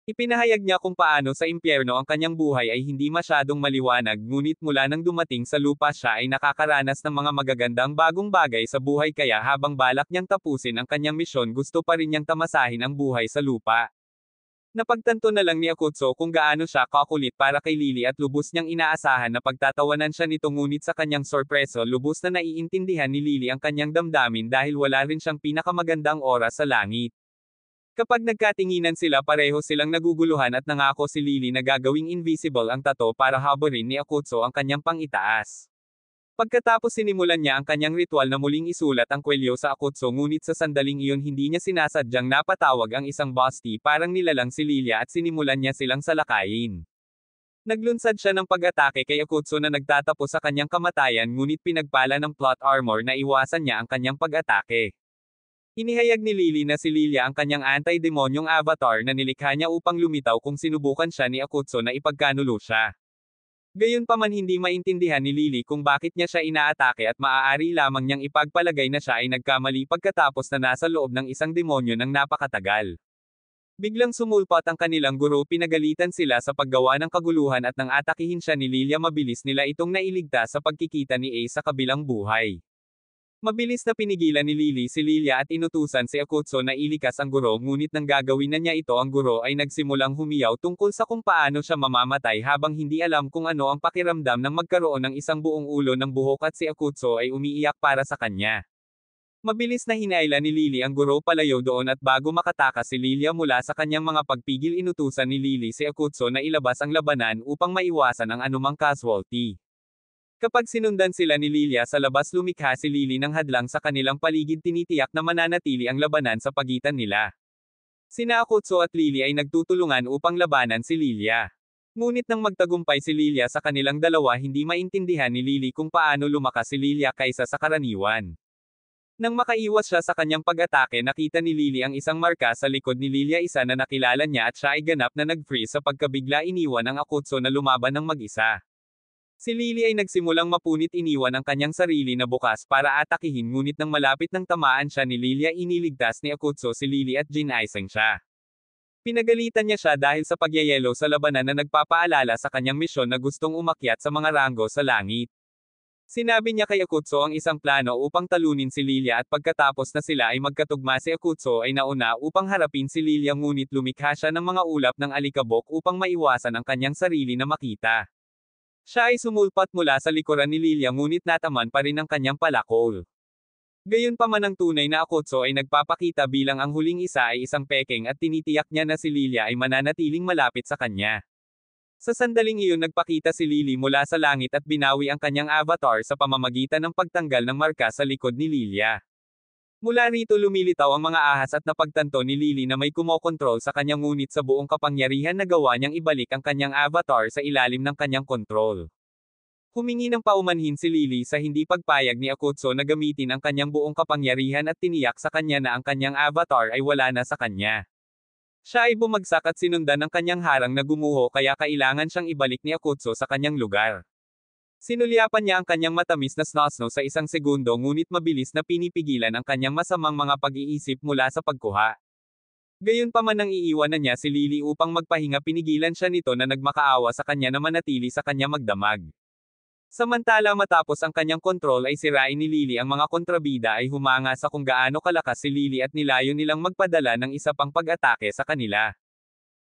Ipinahayag niya kung paano sa impyerno ang kanyang buhay ay hindi masyadong maliwanag ngunit mula nang dumating sa lupa siya ay nakakaranas ng mga magagandang bagong bagay sa buhay kaya habang balak niyang tapusin ang kanyang misyon gusto pa rin niyang tamasahin ang buhay sa lupa. Napagtanto na lang ni Akutsu kung gaano siya kakulit para kay Lily at lubos niyang inaasahan na pagtatawanan siya nito ngunit sa kanyang sorpreso lubos na naiintindihan ni Lily ang kanyang damdamin dahil wala rin siyang pinakamagandang oras sa langit. Kapag nagkatinginan sila pareho silang naguguluhan at nangako si Lily na gagawing invisible ang tattoo para haborin ni Akutsu ang kanyang pangitaas. Pagkatapos sinimulan niya ang kanyang ritual na muling isulat ang kwelyo sa Akutsu ngunit sa sandaling iyon hindi niya sinasadyang napatawag ang isang Basti parang nilalang si Lilia at sinimulan niya silang salakayin. Naglunsad siya ng pag-atake kay Akutsu na nagtatapos sa kanyang kamatayan ngunit pinagpala ng plot armor na iwasan niya ang kanyang pag-atake. Inihayag ni Lily na si Lilia ang kanyang anti-demonyong avatar na nilikha niya upang lumitaw kung sinubukan siya ni Akutsu na ipagkanulo siya. Gayunpaman hindi maintindihan ni Lily kung bakit niya siya inaatake at maaari lamang niyang ipagpalagay na siya ay nagkamali pagkatapos na nasa loob ng isang demonyo ng napakatagal. Biglang sumulpot ang kanilang guro pinagalitan sila sa paggawa ng kaguluhan at nang atakihin siya ni Lilia mabilis nila itong nailigtas sa pagkikita ni Ace sa kabilang buhay. Mabilis na pinigilan ni Lily si Lilia at inutusan si Akutsu na ilikas ang guro ngunit nang gagawin na niya ito ang guro ay nagsimulang humiyaw tungkol sa kung paano siya mamamatay habang hindi alam kung ano ang pakiramdam ng magkaroon ng isang buong ulo ng buhok at si Akutsu ay umiiyak para sa kanya. Mabilis na hinaila ni Lily ang guro palayo doon at bago makatakas si Lilia mula sa kanyang mga pagpigil inutusan ni Lily si Akutsu na ilabas ang labanan upang maiwasan ang anumang casualty. Kapag sinundan sila ni Lilia sa labas lumikha si Lily ng hadlang sa kanilang paligid tinitiyak na mananatili ang labanan sa pagitan nila. Sina Akutsu at Lily ay nagtutulungan upang labanan si Lilia. Ngunit nang magtagumpay si Lilia sa kanilang dalawa hindi maintindihan ni Lily kung paano lumakas si Lilia kaysa sa karaniwan. Nang makaiwas siya sa kanyang pag-atake nakita ni Lily ang isang marka sa likod ni Lilia isa na nakilala niya at siya ay ganap na nag-freeze sa pagkabigla iniwan ang Akutsu na lumaban ng mag-isa. Si Lily ay nagsimulang mapunit iniwan ang kanyang sarili na bukas para atakihin ngunit nang malapit ng tamaan siya ni Lilia iniligtas ni Akutsu si Lily at ginaisang siya. Pinagalitan niya siya dahil sa pagyayelo sa labanan na nagpapaalala sa kanyang misyon na gustong umakyat sa mga ranggo sa langit. Sinabi niya kay Akutsu ang isang plano upang talunin si Lilia at pagkatapos na sila ay magkatugma si Akutsu ay nauna upang harapin si Lilia ngunit lumikha siya ng mga ulap ng alikabok upang maiwasan ang kanyang sarili na makita. Siya ay sumulpat mula sa likuran ni Lilia ngunit nataman pa rin ang kanyang palakol. Gayunpaman ang tunay na Akutsu ay nagpapakita bilang ang huling isa ay isang pekeng at tinitiyak niya na si Lilia ay mananatiling malapit sa kanya. Sa sandaling iyon nagpakita si Lily mula sa langit at binawi ang kanyang avatar sa pamamagitan ng pagtanggal ng marka sa likod ni Lilia. Mula rito lumilitaw ang mga ahas at napagtanto ni Lily na may kumokontrol sa kanya ngunit sa buong kapangyarihan nagawa niyang ibalik ang kanyang avatar sa ilalim ng kanyang kontrol. Humingi ng paumanhin si Lily sa hindi pagpayag ni Akutsu na gamitin ang kanyang buong kapangyarihan at tiniyak sa kanya na ang kanyang avatar ay wala na sa kanya. Siya ay bumagsak at sinundan ng kanyang harang na gumuho kaya kailangan siyang ibalik ni Akutsu sa kanyang lugar. Sinulyapan niya ang kanyang matamis na snosno sa isang segundo ngunit mabilis na pinipigilan ang kanyang masamang mga pag-iisip mula sa pagkuha. Gayunpaman nang iiwan na niya si Lily upang magpahinga pinigilan siya nito na nagmakaawa sa kanya na manatili sa kanya magdamag. Samantala matapos ang kanyang kontrol ay sirain ni Lily ang mga kontrabida ay humanga sa kung gaano kalakas si Lily at nilayo nilang magpadala ng isa pang pag-atake sa kanila.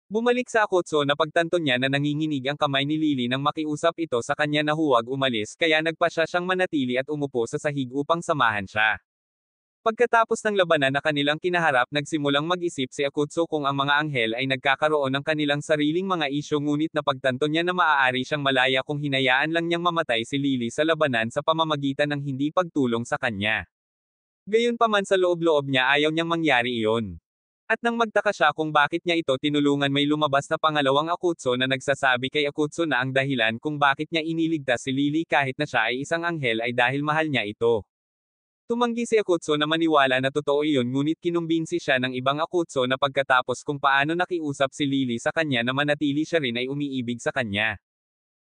Bumalik sa Akutsu na pagtanto niya na nanginginig ang kamay ni Lily nang makiusap ito sa kanya na huwag umalis kaya nagpasya siyang manatili at umupo sa sahig upang samahan siya. Pagkatapos ng labanan na kanilang kinaharap nagsimulang mag-isip si Akutsu kung ang mga anghel ay nagkakaroon ng kanilang sariling mga isyu ngunit napagtanto niya na maaari siyang malaya kung hinayaan lang niyang mamatay si Lily sa labanan sa pamamagitan ng hindi pagtulong sa kanya. Gayunpaman sa loob-loob niya ayaw niyang mangyari iyon. At nang magtaka siya kung bakit niya ito tinulungan may lumabas na pangalawang Akutsu na nagsasabi kay Akutsu na ang dahilan kung bakit niya iniligtas si Lily kahit na siya ay isang anghel ay dahil mahal niya ito. Tumanggi si Akutsu na maniwala na totoo iyon ngunit kinumbinsi siya ng ibang Akutsu na pagkatapos kung paano nakiusap si Lily sa kanya na manatili siya rin ay umiibig sa kanya.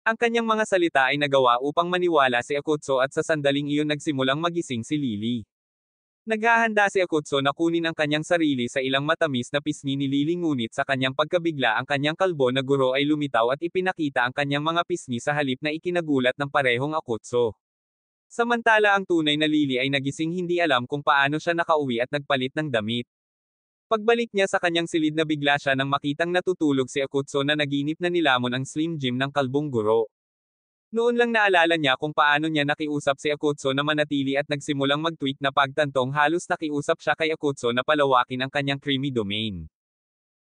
Ang kanyang mga salita ay nagawa upang maniwala si Akutsu at sa sandaling iyon nagsimulang magising si Lily. Naghahanda si Akutsu na kunin ang kanyang sarili sa ilang matamis na pisngi ni Lily ngunit sa kanyang pagkabigla ang kanyang kalbo na guro ay lumitaw at ipinakita ang kanyang mga pisngi sa halip na ikinagulat ng parehong Akutsu. Samantala ang tunay na Lily ay nagising hindi alam kung paano siya nakauwi at nagpalit ng damit. Pagbalik niya sa kanyang silid na bigla siya nang makitang natutulog si Akutsu na naginip na nilamon ang Slim Jim ng kalbong guro. Noon lang naalala niya kung paano niya nakiusap si Akutsu na manatili at nagsimulang mag-tweak na pagtantong halos nakiusap siya kay Akutsu na palawakin ang kanyang creamy domain.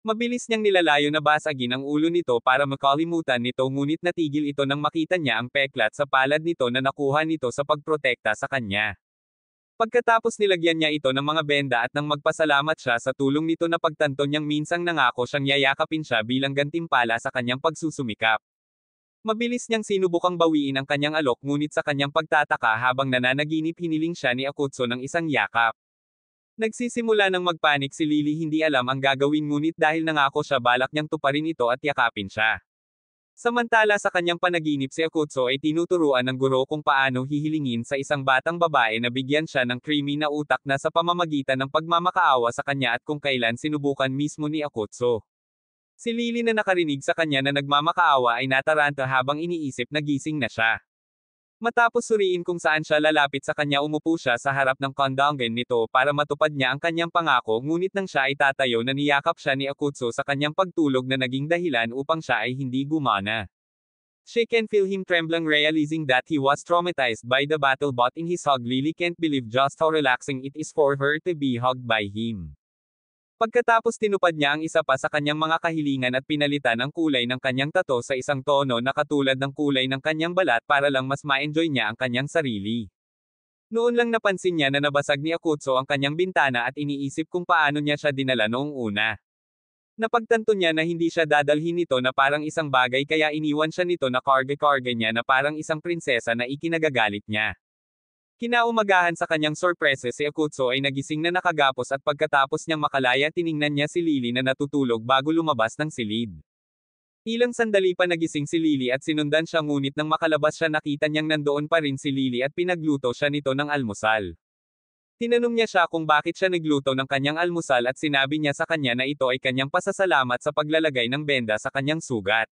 Mabilis niyang nilalayo na basagin ang ulo nito para makalimutan nito ngunit natigil ito nang makita niya ang peklat sa palad nito na nakuha nito sa pagprotekta sa kanya. Pagkatapos nilagyan niya ito ng mga benda at nang magpasalamat siya sa tulong nito na pagtanto niyang minsang nangako siyang yayakapin siya bilang gantimpala sa kanyang pagsusumikap. Mabilis niyang sinubukang bawiin ang kanyang alok ngunit sa kanyang pagtataka habang nananaginip hiniling siya ni Akutsu ng isang yakap. Nagsisimula ng magpanik si Lily hindi alam ang gagawin ngunit dahil nangako siya balak niyang tuparin ito at yakapin siya. Samantala sa kanyang panaginip si Akutsu ay tinuturuan ng guro kung paano hihilingin sa isang batang babae na bigyan siya ng creamy na utak na sa pamamagitan ng pagmamakaawa sa kanya at kung kailan sinubukan mismo ni Akutsu. Si Lily na nakarinig sa kanya na nagmamakaawa ay nataranta habang iniisip na gising na siya. Matapos suriin kung saan siya lalapit sa kanya umupo siya sa harap ng kondongen nito para matupad niya ang kanyang pangako ngunit nang siya ay tatayo na niyakap siya ni Akutsu sa kanyang pagtulog na naging dahilan upang siya ay hindi gumana. She can feel him trembling realizing that he was traumatized by the battle but in his hug Lily can't believe just how relaxing it is for her to be hugged by him. Pagkatapos tinupad niya ang isa pa sa kanyang mga kahilingan at pinalitan ang kulay ng kanyang tato sa isang tono na katulad ng kulay ng kanyang balat para lang mas ma-enjoy niya ang kanyang sarili. Noon lang napansin niya na nabasag ni Akutsu ang kanyang bintana at iniisip kung paano niya siya dinala noong una. Napagtanto niya na hindi siya dadalhin nito na parang isang bagay kaya iniwan siya nito na karga-karga niya na parang isang prinsesa na ikinagagalit niya. Kinaumagahan sa kanyang sorpresa si Akutsu ay nagising na nakagapos at pagkatapos niyang makalaya tiningnan niya si Lily na natutulog bago lumabas ng silid. Ilang sandali pa nagising si Lily at sinundan siya ngunit nang makalabas siya nakita niyang nandoon pa rin si Lily at pinagluto siya nito ng almusal. Tinanong niya siya kung bakit siya nagluto ng kanyang almusal at sinabi niya sa kanya na ito ay kanyang pasasalamat sa paglalagay ng benda sa kanyang sugat.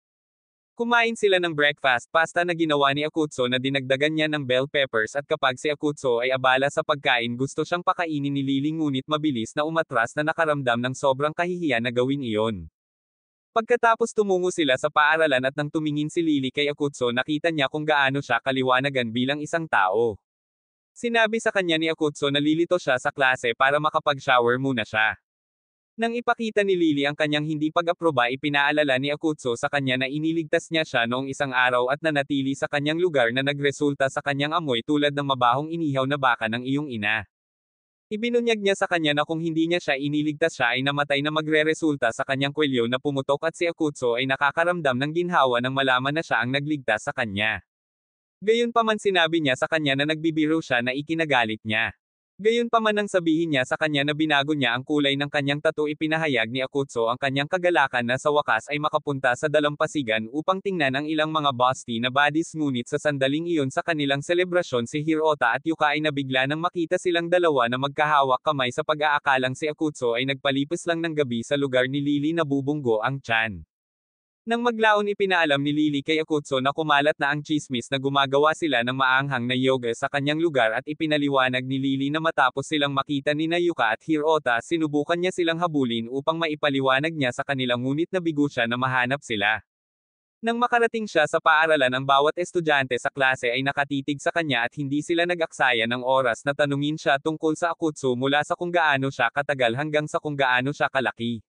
Kumain sila ng breakfast pasta na ginawa ni Akutsu na dinagdagan niya ng bell peppers at kapag si Akutsu ay abala sa pagkain gusto siyang pakainin ni Lily ngunit mabilis na umatras na nakaramdam ng sobrang kahihiyan na gawin iyon. Pagkatapos tumungo sila sa paaralan at nang tumingin si Lily kay Akutsu nakita niya kung gaano siya kaliwanagan bilang isang tao. Sinabi sa kanya ni Akutsu na lilito siya sa klase para makapag-shower muna siya. Nang ipakita ni Lily ang kanyang hindi pag-aproba ipinaalala ni Akutsu sa kanya na iniligtas niya siya noong isang araw at nanatili sa kanyang lugar na nagresulta sa kanyang amoy tulad ng mabahong inihaw na baka ng iyong ina. Ibinunyag niya sa kanya na kung hindi niya siya iniligtas siya ay namatay na magreresulta sa kanyang kwelyo na pumutok at si Akutsu ay nakakaramdam ng ginhawa nang malaman na siya ang nagligtas sa kanya. Gayunpaman sinabi niya sa kanya na nagbibiro siya na ikinagalit niya. Gayunpaman nang sabihin niya sa kanya na binago niya ang kulay ng kanyang tattoo ipinahayag ni Akutsu ang kanyang kagalakan na sa wakas ay makapunta sa dalampasigan upang tingnan ang ilang mga busty na buddies ngunit sa sandaling iyon sa kanilang selebrasyon si Hirota at Yuka ay nabigla nang makita silang dalawa na magkahawak kamay sa pag-aakalang si Akutsu ay nagpalipos lang ng gabi sa lugar ni Lily na bubunggo ang tiyan. Nang maglaon ipinaalam ni Lily kay Akutsu na kumalat na ang chismis na gumagawa sila ng maanghang na yoga sa kanyang lugar at ipinaliwanag ni Lily na matapos silang makita ni Yuka at Hirota sinubukan niya silang habulin upang maipaliwanag niya sa kanila ngunit nabigo siya na mahanap sila. Nang makarating siya sa paaralan ang bawat estudyante sa klase ay nakatitig sa kanya at hindi sila nag-aksaya ng oras na tanungin siya tungkol sa Akutsu mula sa kung gaano siya katagal hanggang sa kung gaano siya kalaki.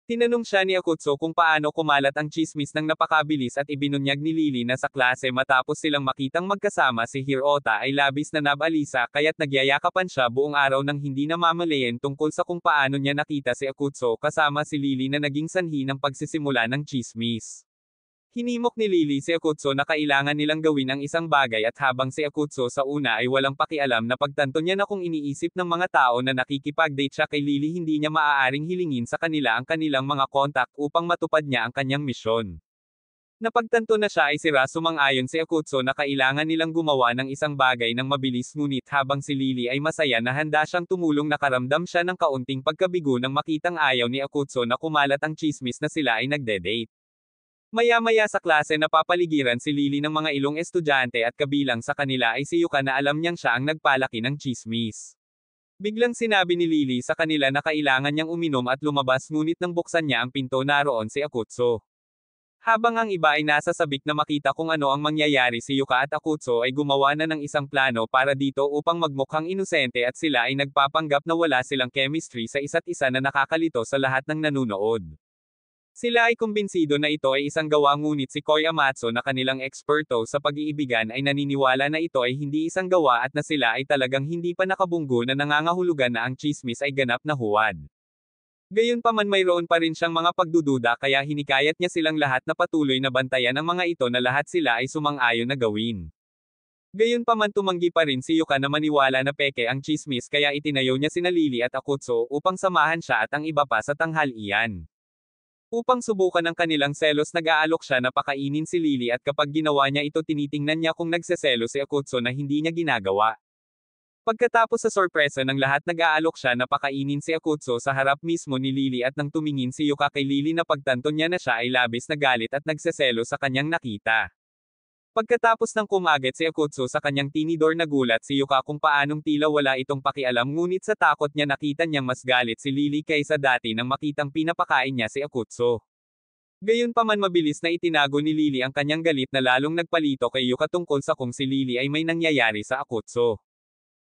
Tinanong siya ni Akutsu kung paano kumalat ang chismis ng napakabilis at ibinunyag ni Lily na sa klase matapos silang makitang magkasama si Hirota ay labis na nabalisa kaya't nagyayakapan siya buong araw nang hindi namamalayan tungkol sa kung paano niya nakita si Akutsu kasama si Lily na naging sanhi ng pagsisimula ng chismis. Hinimok ni Lily si Akutsu na kailangan nilang gawin ang isang bagay at habang si Akutsu sa una ay walang pakialam na pagtanto niya na kung iniisip ng mga tao na nakikipag-date siya kay Lily hindi niya maaaring hilingin sa kanila ang kanilang mga kontak upang matupad niya ang kanyang misyon. Napagtanto na siya ay sira sumang-ayon si Akutsu na kailangan nilang gumawa ng isang bagay ng mabilis ngunit habang si Lily ay masaya na handa siyang tumulong nakaramdam siya ng kaunting pagkabigo nang makitang ayaw ni Akutsu na kumalat ang chismis na sila ay nagde-date. Maya-maya sa klase napapaligiran si Lily ng mga ilong estudyante at kabilang sa kanila ay si Yuka na alam niyang siya ang nagpalaki ng chismis. Biglang sinabi ni Lily sa kanila na kailangan niyang uminom at lumabas ngunit nang buksan niya ang pinto naroon si Akutsu. Habang ang iba ay nasa sabik na makita kung ano ang mangyayari, si Yuka at Akutsu ay gumawa na ng isang plano para dito upang magmukhang inosente at sila ay nagpapanggap na wala silang chemistry sa isa't isa na nakakalito sa lahat ng nanunood. Sila ay kumbinsido na ito ay isang gawa, ngunit si Koi Amatsu na kanilang eksperto sa pag-iibigan ay naniniwala na ito ay hindi isang gawa at na sila ay talagang hindi pa nakabunggo na nangangahulugan na ang tsismis ay ganap na huwad. Gayunpaman mayroon pa rin siyang mga pagdududa, kaya hinikayat niya silang lahat na patuloy na bantayan ang mga ito na lahat sila ay sumang-ayon na gawin. Gayunpaman tumanggi pa rin si Yuka na maniwala na peke ang tsismis, kaya itinayo niya sina Lily at Akutsu upang samahan siya at ang iba pa sa tanghalian. Upang subukan ang kanilang selos, nag-aalok siya na pakainin si Lily at kapag ginawa niya ito, tinitingnan niya kung nagseselo si Akutsu na hindi niya ginagawa. Pagkatapos sa sorpresa ng lahat, nag-aalok siya na pakainin si Akutsu sa harap mismo ni Lily at nang tumingin si Yuka kay Lily, napagtanto niya na siya ay labis na galit at nagseselo sa kanyang nakita. Pagkatapos ng kumagat si Akutsu sa kanyang tinidor, nagulat si Yuka kung paanong tila wala itong pakialam, ngunit sa takot niya nakita niyang mas galit si Lily kaysa dati nang makitang pinapakain niya si Akutsu. Gayunpaman mabilis na itinago ni Lily ang kanyang galit na lalong nagpalito kay Yuka tungkol sa kung si Lily ay may nangyayari sa Akutsu.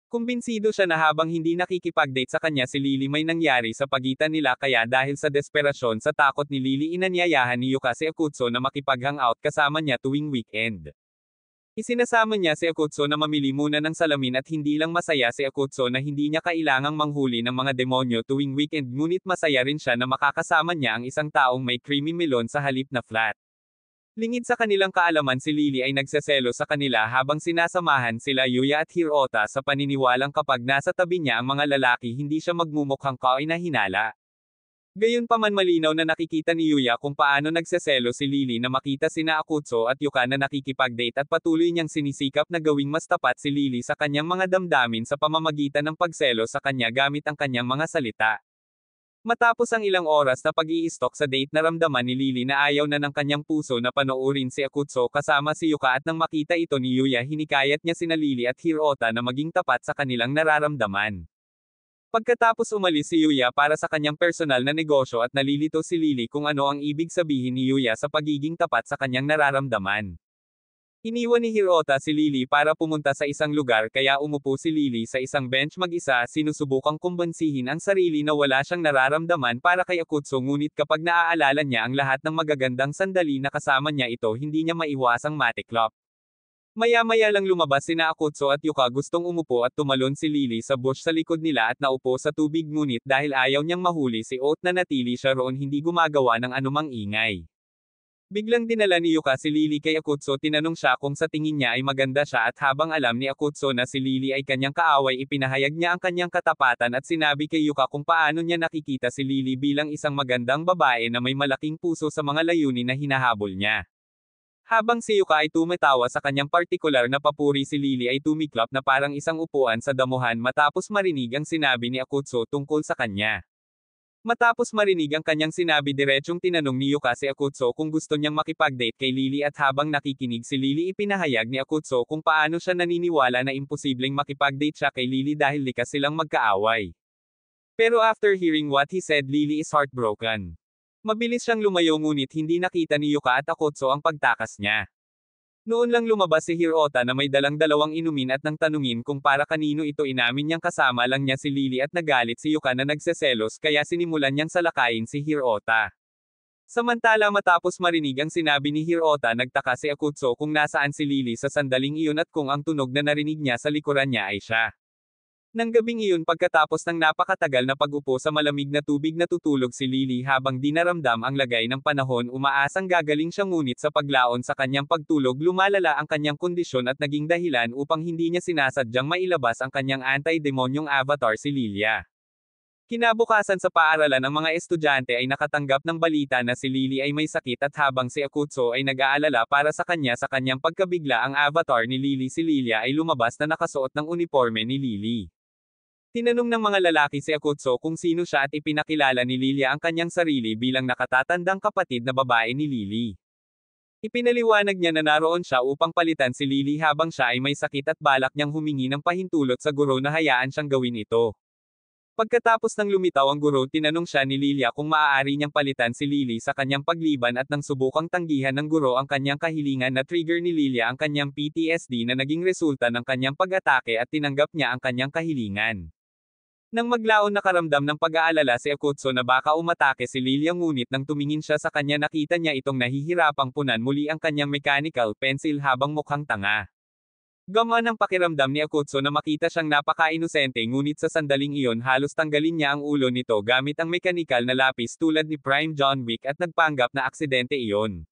Kumbinsido siya na habang hindi nakikipag-date sa kanya si Lily, may nangyari sa pagitan nila, kaya dahil sa desperasyon sa takot ni Lily, inanyayahan ni Yuka si Akutsu na makipag-hangout kasama niya tuwing weekend. Isinasama niya si Akutsu na mamili muna ng salamin at hindi lang masaya si Akutsu na hindi niya kailangang manghuli ng mga demonyo tuwing weekend, ngunit masaya rin siya na makakasama niya ang isang taong may creamy melon sa halip na flat. Lingid sa kanilang kaalaman, si Lily ay nagseselo sa kanila habang sinasamahan sila Yuya at Hirota sa paniniwalang kapag nasa tabi niya ang mga lalaki, hindi siya magmumukhang kaoy na hinala. Gayunpaman malinaw na nakikita ni Yuya kung paano nagseselo si Lily na makita sina Akutsu at Yuka na nakikipag-date, at patuloy niyang sinisikap na gawing mas tapat si Lily sa kanyang mga damdamin sa pamamagitan ng pagselo sa kanya gamit ang kanyang mga salita. Matapos ang ilang oras na pag-i-stalk sa date, naramdaman ni Lily na ayaw na ng kanyang puso na panoorin si Akutsu kasama si Yuka, at nang makita ito ni Yuya, hinikayat niya sina Lily at Hirota na maging tapat sa kanilang nararamdaman. Pagkatapos umalis si Yuya para sa kanyang personal na negosyo at nalilito si Lily kung ano ang ibig sabihin ni Yuya sa pagiging tapat sa kanyang nararamdaman. Iniwan ni Hirota si Lily para pumunta sa isang lugar, kaya umupo si Lily sa isang bench mag-isa, sinusubukang kumbansihin ang sarili na wala siyang nararamdaman para kay Akutsu, ngunit kapag naaalala niya ang lahat ng magagandang sandali na kasama niya ito, hindi niya maiwasang matiklop. Maya-maya lang lumabas sina Akutsu at Yuka, gustong umupo at tumalon si Lily sa bush sa likod nila at naupo sa tubig, ngunit dahil ayaw niyang mahuli si Oat, na natili siya roon, hindi gumagawa ng anumang ingay. Biglang dinala ni Yuka si Lily kay Akutsu, tinanong siya kung sa tingin niya ay maganda siya, at habang alam ni Akutsu na si Lily ay kanyang kaaway, ipinahayag niya ang kanyang katapatan at sinabi kay Yuka kung paano niya nakikita si Lily bilang isang magandang babae na may malaking puso sa mga layunin na hinahabol niya. Habang si Yuka ay tumatawa sa kanyang partikular na papuri, si Lily ay tumiklop na parang isang upuan sa damuhan matapos marinig ang sinabi ni Akutsu tungkol sa kanya. Matapos marinig ang kanyang sinabi, diretsyong tinanong ni Yuka si Akutsu kung gusto niyang makipag-date kay Lily, at habang nakikinig si Lily, ipinahayag ni Akutsu kung paano siya naniniwala na imposibleng makipag-date siya kay Lily dahil likas silang magkaaway. Pero after hearing what he said, Lily is heartbroken. Mabilis siyang lumayo, ngunit hindi nakita ni Yuka at Akutsu ang pagtakas niya. Noon lang lumabas si Hirota na may dalang dalawang inumin at nang tanungin kung para kanino ito, inamin niyang kasama lang niya si Lily, at nagalit si Yuka na nagseselos, kaya sinimulan niyang salakayin si Hirota. Samantala matapos marinig ang sinabi ni Hirota, nagtaka si Akutsu kung nasaan si Lily sa sandaling iyon at kung ang tunog na narinig niya sa likuran niya ay siya. Nang gabing iyon, pagkatapos ng napakatagal na pag-upo sa malamig na tubig, natutulog si Lily habang di naramdam ang lagay ng panahon, umaasang gagaling siya, ngunit sa paglaon sa kanyang pagtulog, lumalala ang kanyang kondisyon at naging dahilan upang hindi niya sinasadyang mailabas ang kanyang anti-demonyong avatar, si Lilia. Kinabukasan sa paaralan, ang mga estudyante ay nakatanggap ng balita na si Lily ay may sakit, at habang si Akutsu ay nag-aalala para sa kanyang pagkabigla, ang avatar ni Lily, si Lilia, ay lumabas na nakasuot ng uniforme ni Lily. Tinanong ng mga lalaki si Akutsu kung sino siya at ipinakilala ni Lilia ang kanyang sarili bilang nakatatandang kapatid na babae ni Lily. Ipinaliwanag niya na naroon siya upang palitan si Lily habang siya ay may sakit at balak niyang humingi ng pahintulot sa guro na hayaan siyang gawin ito. Pagkatapos ng lumitaw ang guro, tinanong siya ni Lilia kung maaari niyang palitan si Lily sa kanyang pagliban at nang subukang tanggihan ng guro ang kanyang kahilingan na trigger ni Lilia ang kanyang PTSD na naging resulta ng kanyang pag-atake at tinanggap niya ang kanyang kahilingan. Nang maglaon nakaramdam ng pag-aalala si Akutsu na baka umatake si Lilia, ngunit nang tumingin siya sa kanya nakita niya itong nahihirapang punan muli ang kanyang mechanical pencil habang mukhang tanga. Gumaan ang pakiramdam ni Akutsu na makita siyang napaka-inosente, ngunit sa sandaling iyon halos tanggalin niya ang ulo nito gamit ang mekanikal na lapis tulad ni Prime John Wick at nagpanggap na aksidente iyon.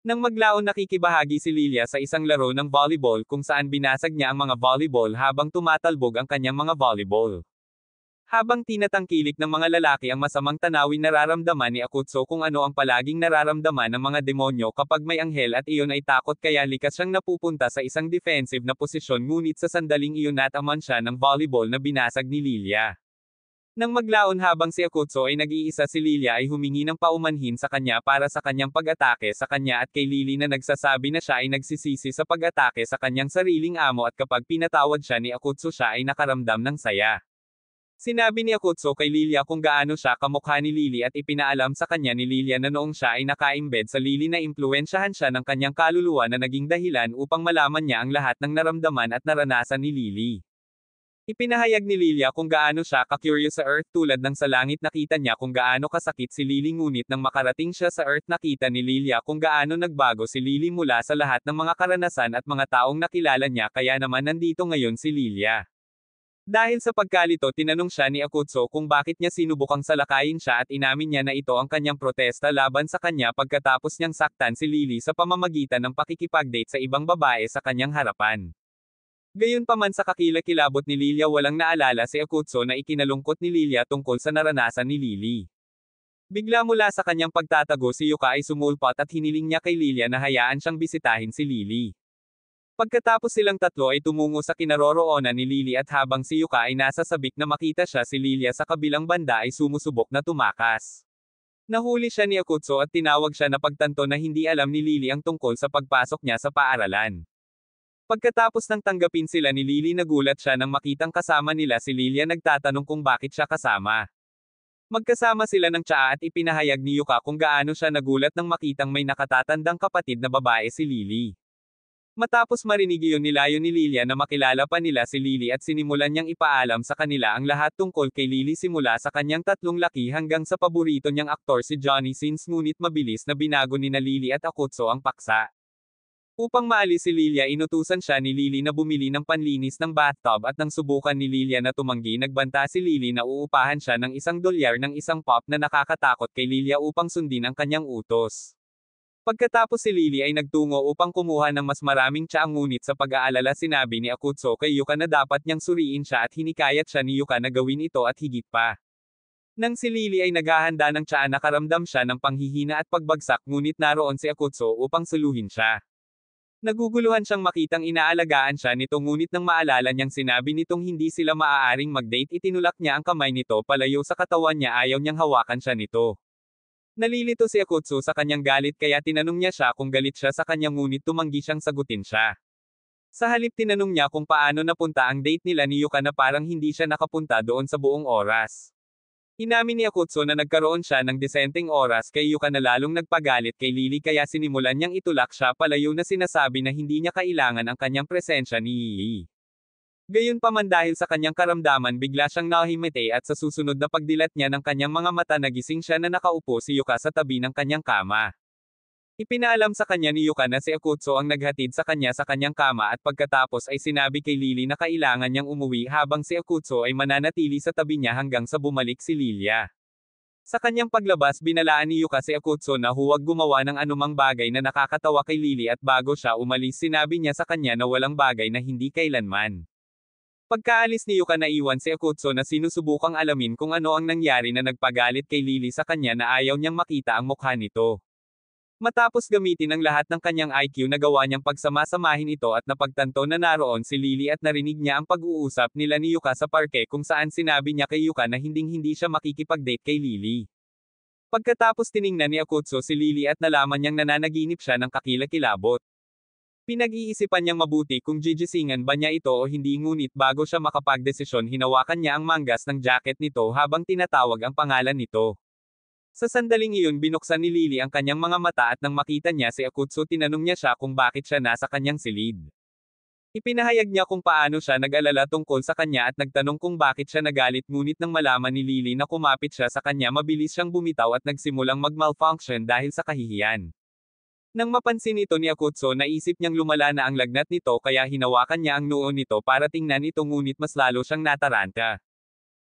Nang maglaon nakikibahagi si Lilia sa isang laro ng volleyball kung saan binasag niya ang mga volleyball habang tumatalbog ang kanyang mga volleyball. Habang tinatangkilik ng mga lalaki ang masamang tanawin, nararamdaman ni Akutsu kung ano ang palaging nararamdaman ng mga demonyo kapag may anghel at iyon ay takot, kaya likas siyang napupunta sa isang defensive na posisyon, ngunit sa sandaling iyon nataman siya ng volleyball na binasag ni Lilia. Nang maglaon habang si Akutsu ay nag-iisa, si Lilia ay humingi ng paumanhin sa kanya para sa kanyang pag-atake sa kanya at kay Lily na nagsasabi na siya ay nagsisisi sa pag-atake sa kanyang sariling amo at kapag pinatawad siya ni Akutsu siya ay nakaramdam ng saya. Sinabi ni Akutsu kay Lilia kung gaano siya kamukha ni Lily at ipinaalam sa kanya ni Lilia na noong siya ay naka-embed sa Lily na impluwensyahan siya ng kanyang kaluluwa na naging dahilan upang malaman niya ang lahat ng naramdaman at naranasan ni Lily. Ipinahayag ni Lilia kung gaano siya ka-curious sa Earth, tulad ng sa langit nakita niya kung gaano kasakit si Lily, ngunit nang makarating siya sa Earth nakita ni Lilia kung gaano nagbago si Lily mula sa lahat ng mga karanasan at mga taong nakilala niya, kaya naman nandito ngayon si Lilia. Dahil sa pagkalito, tinanong siya ni Akutsu kung bakit niya sinubukang salakayin siya at inamin niya na ito ang kanyang protesta laban sa kanya pagkatapos niyang saktan si Lily sa pamamagitan ng pakikipag-date sa ibang babae sa kanyang harapan. Gayunpaman, sa kakilakilabot ni Lilia, walang naalala si Akutsu na ikinalungkot ni Lilia tungkol sa naranasan ni Lily. Bigla mula sa kanyang pagtatago si Yuka ay sumulpot at hiniling niya kay Lilia na hayaan siyang bisitahin si Lily. Pagkatapos silang tatlo ay tumungo sa kinaroroonan ni Lily at habang si Yuka ay nasa sabik na makita siya, si Lilia sa kabilang banda ay sumusubok na tumakas. Nahuli siya ni Akutsu at tinawag siya na pagtanto na hindi alam ni Lily ang tungkol sa pagpasok niya sa paaralan. Pagkatapos ng tanggapin sila ni Lily, nagulat siya nang makitang kasama nila si Lilia, nagtatanong kung bakit siya kasama. Magkasama sila ng tsaa at ipinahayag ni Yuka kung gaano siya nagulat nang makitang may nakatatandang kapatid na babae si Lily. Matapos marinig iyon, nilayo ni Lilia na makilala pa nila si Lily at sinimulan niyang ipaalam sa kanila ang lahat tungkol kay Lily, simula sa kanyang tatlong laki hanggang sa paborito niyang aktor si Johnny Sins, ngunit mabilis na binago ni na Lily at Akutsu ang paksa. Upang maalis si Lilia, inutusan siya ni Lily na bumili ng panlinis ng bathtub at nang subukan ni Lilia na tumanggi, nagbanta si Lily na uupahan siya ng $1 ng isang pop na nakakatakot kay Lilia upang sundin ang kanyang utos. Pagkatapos si Lily ay nagtungo upang kumuha ng mas maraming tsaa, ngunit sa pag-aalala sinabi ni Akutsu kay Yuka na dapat niyang suriin siya at hinikayat siya ni Yuka na gawin ito at higit pa. Nang si Lily ay naghahanda ng tsaa, nakaramdam siya ng panghihina at pagbagsak, ngunit naroon si Akutsu upang suluhin siya. Naguguluhan siyang makitang inaalagaan siya nito, ngunit nang maalala niyang sinabi nitong hindi sila maaaring mag-date, itinulak niya ang kamay nito palayo sa katawan niya, ayaw niyang hawakan siya nito. Nalilito si Akutsu sa kanyang galit kaya tinanong niya siya kung galit siya sa kanya, ngunit tumanggi siyang sagutin siya. Sa halip tinanong niya kung paano napunta ang date nila ni Yuka na parang hindi siya nakapunta doon sa buong oras. Inamin ni Akutsu na nagkaroon siya ng desenteng oras kay Yuka na lalong nagpagalit kay Lily, kaya sinimulan niyang itulak siya palayo na sinasabi na hindi niya kailangan ang kanyang presensya ni Yii. Gayunpaman, dahil sa kanyang karamdaman, bigla siyang nahimete at sa susunod na pagdilat niya ng kanyang mga mata, nagising siya na nakaupo si Yuka sa tabi ng kanyang kama. Ipinaalam sa kanya ni Yuka na si Akutsu ang naghatid sa kanyang kama at pagkatapos ay sinabi kay Lily na kailangan niyang umuwi habang si Akutsu ay mananatili sa tabi niya hanggang sa bumalik si Lilia. Sa kanyang paglabas, binalaan ni Yuka si Akutsu na huwag gumawa ng anumang bagay na nakakatawa kay Lily at bago siya umalis, sinabi niya sa kanya na walang bagay na hindi kailanman. Pagkaalis ni Yuka, naiwan si Akutsu na sinusubukang alamin kung ano ang nangyari na nagpagalit kay Lily sa kanya na ayaw niyang makita ang mukha nito. Matapos gamitin ang lahat ng kanyang IQ, nagawa niyang pagsama-samahin ito at napagtanto na naroon si Lily at narinig niya ang pag-uusap nila ni Yuka sa parke kung saan sinabi niya kay Yuka na hinding-hindi siya makikipag-date kay Lily. Pagkatapos tiningnan ni Akutsu si Lily at nalaman niyang nananaginip siya ng kakilakilabot. Pinag-iisipan niyang mabuti kung gigisingan ba niya ito o hindi ngunit bago siya makapagdesisyon hinawakan niya ang manggas ng jacket nito habang tinatawag ang pangalan nito. Sa sandaling iyon binuksan ni Lily ang kanyang mga mata at nang makita niya si Akutsu tinanong niya siya kung bakit siya nasa kanyang silid. Ipinahayag niya kung paano siya nag-alala tungkol sa kanya at nagtanong kung bakit siya nagalit ngunit nang malaman ni Lily na kumapit siya sa kanya mabilis siyang bumitaw at nagsimulang mag-malfunction dahil sa kahihiyan. Nang mapansin ito ni Akutsu naisip niyang lumala na ang lagnat nito kaya hinawakan niya ang noo nito para tingnan ito ngunit mas lalo siyang nataranta.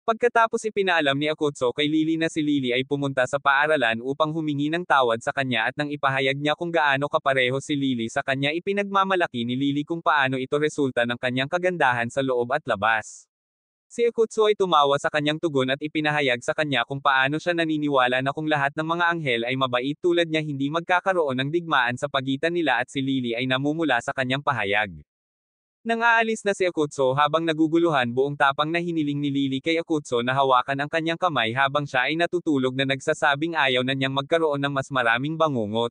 Pagkatapos ipinaalam ni Akutsu kay Lily na si Lily ay pumunta sa paaralan upang humingi ng tawad sa kanya at nang ipahayag niya kung gaano kapareho si Lily sa kanya ipinagmamalaki ni Lily kung paano ito resulta ng kanyang kagandahan sa loob at labas. Si Akutsu ay tumawa sa kanyang tugon at ipinahayag sa kanya kung paano siya naniniwala na kung lahat ng mga anghel ay mabait tulad niya hindi magkakaroon ng digmaan sa pagitan nila at si Lily ay namumula sa kanyang pahayag. Nang aalis na si Akutsu habang naguguluhan buong tapang na hiniling ni Lily kay Akutsu na hawakan ang kanyang kamay habang siya ay natutulog na nagsasabing ayaw na niyang magkaroon ng mas maraming bangungot.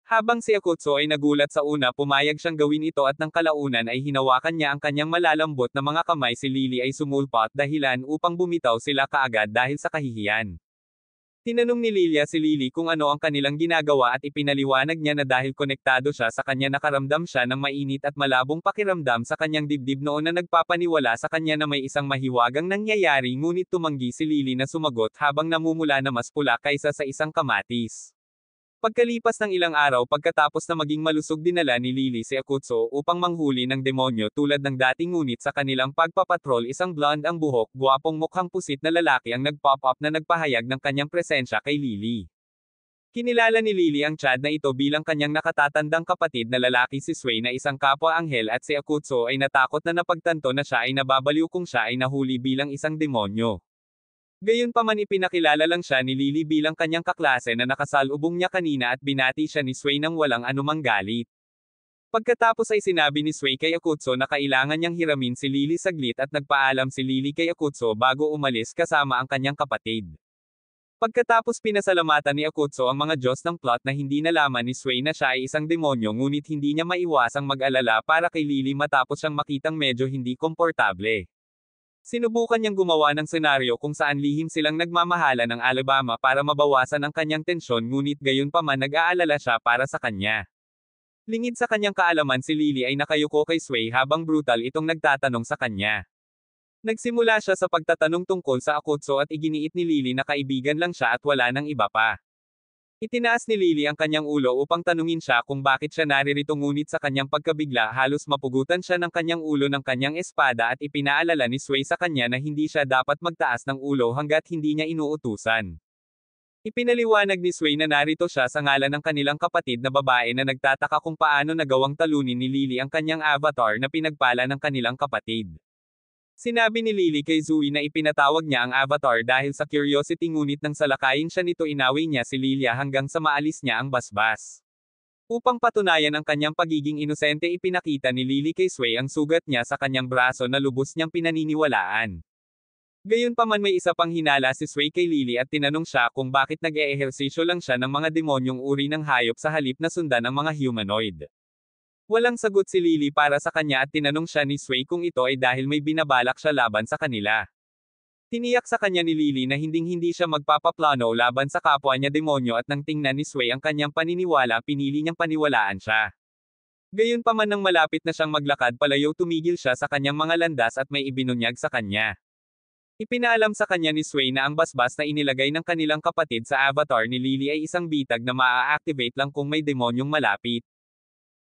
Habang si Akutsu ay nagulat sa una pumayag siyang gawin ito at ng kalaunan ay hinawakan niya ang kanyang malalambot na mga kamay si Lily ay sumulpa at dahilan upang bumitaw sila kaagad dahil sa kahihiyan. Tinanong ni Lilia si Lily kung ano ang kanilang ginagawa at ipinaliwanag niya na dahil konektado siya sa kanya nakaramdam siya ng mainit at malabong pakiramdam sa kanyang dibdib noon na nagpapaniwala sa kanya na may isang mahiwagang nangyayari ngunit tumanggi si Lily na sumagot habang namumula na mas pula kaysa sa isang kamatis. Pagkalipas ng ilang araw pagkatapos na maging malusog dinala ni Lily si Akutsu upang manghuli ng demonyo tulad ng dating ngunit sa kanilang pagpapatrol isang blonde ang buhok, gwapong mukhang pusit na lalaki ang nag-pop up na nagpahayag ng kanyang presensya kay Lily. Kinilala ni Lily ang Chad na ito bilang kanyang nakatatandang kapatid na lalaki si Sway na isang kapwa-anghel at si Akutsu ay natakot na napagtanto na siya ay nababaliw kung siya ay nahuli bilang isang demonyo. Gayunpaman ipinakilala lang siya ni Lily bilang kanyang kaklase na nakasalubong niya kanina at binati siya ni Sway nang walang anumang galit. Pagkatapos ay sinabi ni Sway kay Akutsu na kailangan niyang hiramin si Lily saglit at nagpaalam si Lily kay Akutsu bago umalis kasama ang kanyang kapatid. Pagkatapos pinasalamatan ni Akutsu ang mga Diyos ng plot na hindi nalaman ni Sway na siya ay isang demonyo ngunit hindi niya maiwasang mag-alala para kay Lily matapos siyang makitang medyo hindi komportable. Sinubukan niyang gumawa ng senaryo kung saan lihim silang nagmamahala ng Alabama para mabawasan ang kanyang tensyon ngunit gayunpaman nag-aalala siya para sa kanya. Lingid sa kanyang kaalaman si Lily ay nakayuko kay Sway habang brutal itong nagtatanong sa kanya. Nagsimula siya sa pagtatanong tungkol sa Akutsu at iginiit ni Lily na kaibigan lang siya at wala nang iba pa. Itinaas ni Lily ang kanyang ulo upang tanungin siya kung bakit siya naririto ngunit sa kanyang pagkabigla halos mapugutan siya ng kanyang ulo ng kanyang espada at ipinaalala ni Sway sa kanya na hindi siya dapat magtaas ng ulo hanggat hindi niya inuutusan. Ipinaliwanag ni Sway na narito siya sa ngalan ng kanilang kapatid na babae na nagtataka kung paano nagawang talunin ni Lily ang kanyang avatar na pinagpala ng kanilang kapatid. Sinabi ni Lily kay Zoe na ipinatawag niya ang avatar dahil sa curiosity ngunit nang salakayin siya nito inaway niya si Lilia hanggang sa maalis niya ang basbas. Upang patunayan ang kanyang pagiging inosente ipinakita ni Lily kay Sway ang sugat niya sa kanyang braso na lubos niyang pinaniniwalaan. Gayunpaman may isa pang hinala si Sway kay Lily at tinanong siya kung bakit nag-eehersisyo lang siya ng mga demonyong uri ng hayop sa halip na sundan ang mga humanoid. Walang sagot si Lily para sa kanya at tinanong siya ni Sway kung ito ay dahil may binabalak siya laban sa kanila. Tiniyak sa kanya ni Lily na hinding-hindi siya magpapaplano laban sa kapwa niya demonyo at nang tingnan ni Sway ang kanyang paniniwala pinili niyang paniwalaan siya. Gayunpaman nang malapit na siyang maglakad palayo tumigil siya sa kanyang mga landas at may ibinunyag sa kanya. Ipinaalam sa kanya ni Sway na ang basbas na inilagay ng kanilang kapatid sa avatar ni Lily ay isang bitag na maa-activate lang kung may demonyong malapit.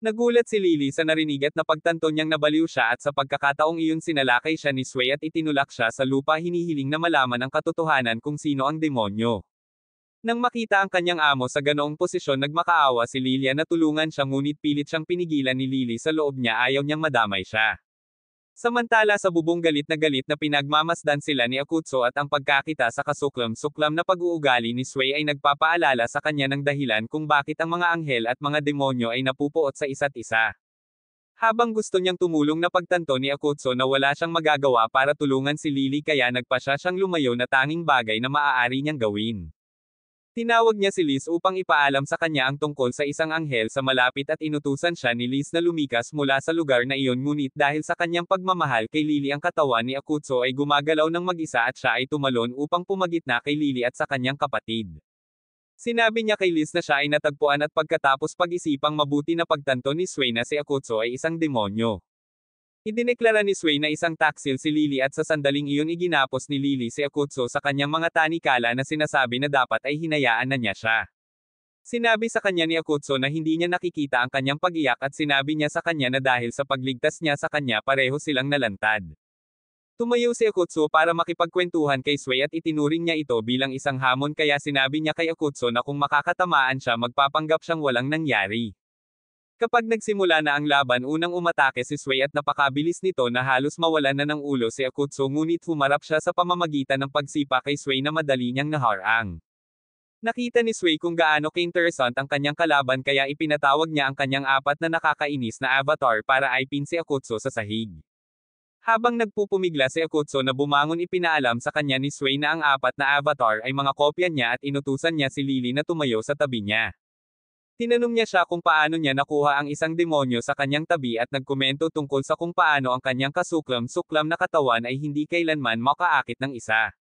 Nagulat si Lily sa narinig at napagtanto niyang nabaliw siya at sa pagkakataong iyon sinalakay siya ni Sway at itinulak siya sa lupa hinihiling na malaman ang katotohanan kung sino ang demonyo. Nang makita ang kanyang amo sa ganoong posisyon nagmakaawa si Lilia na tulungan siya ngunit pilit siyang pinigilan ni Lily sa loob niya ayaw niyang madamay siya. Samantala sa bubong galit na pinagmamasdan sila ni Akutsu at ang pagkakita sa kasuklam-suklam na pag-uugali ni Sway ay nagpapaalala sa kanya ng dahilan kung bakit ang mga anghel at mga demonyo ay napupuot sa isa't isa. Habang gusto niyang tumulong na pagtanto ni Akutsu na wala siyang magagawa para tulungan si Lily kaya nagpasya siyang lumayo na tanging bagay na maaari niyang gawin. Tinawag niya si Liz upang ipaalam sa kanya ang tungkol sa isang anghel sa malapit at inutusan siya ni Liz na lumikas mula sa lugar na iyon, ngunit dahil sa kanyang pagmamahal kay Lily, ang katawan ni Akutsu ay gumagalaw ng mag-isa at siya ay tumalon upang pumagitna kay Lily at sa kanyang kapatid. Sinabi niya kay Liz na siya ay natagpuan at pagkatapos pag-isipang mabuti na pagtanto ni Sway na si Akutsu ay isang demonyo. Idineklara ni Sway na isang taksil si Lily at sa sandaling iyon iginapos ni Lily si Akutsu sa kanyang mga tanikala na sinasabi na dapat ay hinayaan na niya siya. Sinabi sa kanya ni Akutsu na hindi niya nakikita ang kanyang pag-iyak at sinabi niya sa kanya na dahil sa pagligtas niya sa kanya pareho silang nalantad. Tumayo si Akutsu para makipagkwentuhan kay Sway at itinuring niya ito bilang isang hamon, kaya sinabi niya kay Akutsu na kung makakatamaan siya magpapanggap siyang walang nangyari. Kapag nagsimula na ang laban, unang umatake si Sway at napakabilis nito na halos mawalan na ng ulo si Akutsu, ngunit humarap siya sa pamamagitan ng pagsipa kay Sway na madali niyang naharang. Nakita ni Sway kung gaano ka-interesant ang kanyang kalaban, kaya ipinatawag niya ang kanyang apat na nakakainis na avatar para aipin si Akutsu sa sahig. Habang nagpupumigla si Akutsu na bumangon, ipinaalam sa kanya ni Sway na ang apat na avatar ay mga kopya niya at inutusan niya si Lily na tumayo sa tabi niya. Tinanong niya siya kung paano niya nakuha ang isang demonyo sa kanyang tabi at nagkomento tungkol sa kung paano ang kanyang kasuklam-suklam na katawan ay hindi kailanman makaakit ng isa.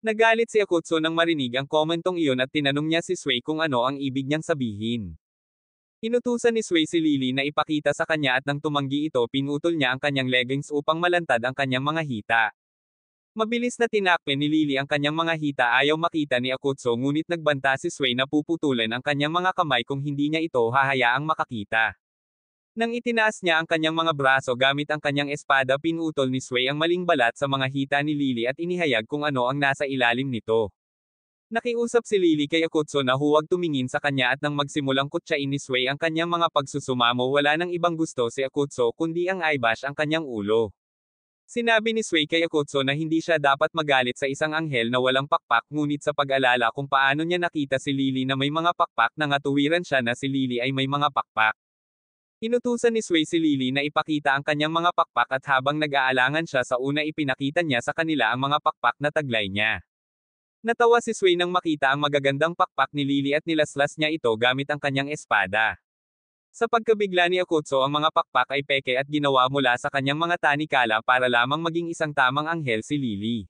Nagalit si Akutsu nang marinig ang komentong iyon at tinanong niya si Sway kung ano ang ibig niyang sabihin. Inutusan ni Sway si Lily na ipakita sa kanya at nang tumanggi ito, pinutol niya ang kanyang leggings upang malantad ang kanyang mga hita. Mabilis na tinakpe ni Lily ang kanyang mga hita, ayaw makita ni Akutsu, ngunit nagbanta si Sway na puputulan ang kanyang mga kamay kung hindi niya ito hahayaang makakita. Nang itinaas niya ang kanyang mga braso gamit ang kanyang espada, pinutol ni Sway ang maling balat sa mga hita ni Lily at inihayag kung ano ang nasa ilalim nito. Nakiusap si Lily kay Akutsu na huwag tumingin sa kanya at nang magsimulang kutsain ni Sway ang kanyang mga pagsusumamo, wala nang ibang gusto si Akutsu kundi ang eyebash ang kanyang ulo. Sinabi ni Sway kay Akutsu na hindi siya dapat magalit sa isang anghel na walang pakpak, ngunit sa pag-alala kung paano niya nakita si Lily na may mga pakpak, nangatuwiran siya na si Lily ay may mga pakpak. Inutusan ni Sway si Lily na ipakita ang kanyang mga pakpak at habang nag-aalangan siya sa una, ipinakita niya sa kanila ang mga pakpak na taglay niya. Natawa si Sway nang makita ang magagandang pakpak ni Lily at nilaslas niya ito gamit ang kanyang espada. Sa pagkabigla ni Akutsu, ang mga pakpak ay peke at ginawa mula sa kanyang mga tanikala para lamang maging isang tamang anghel si Lily.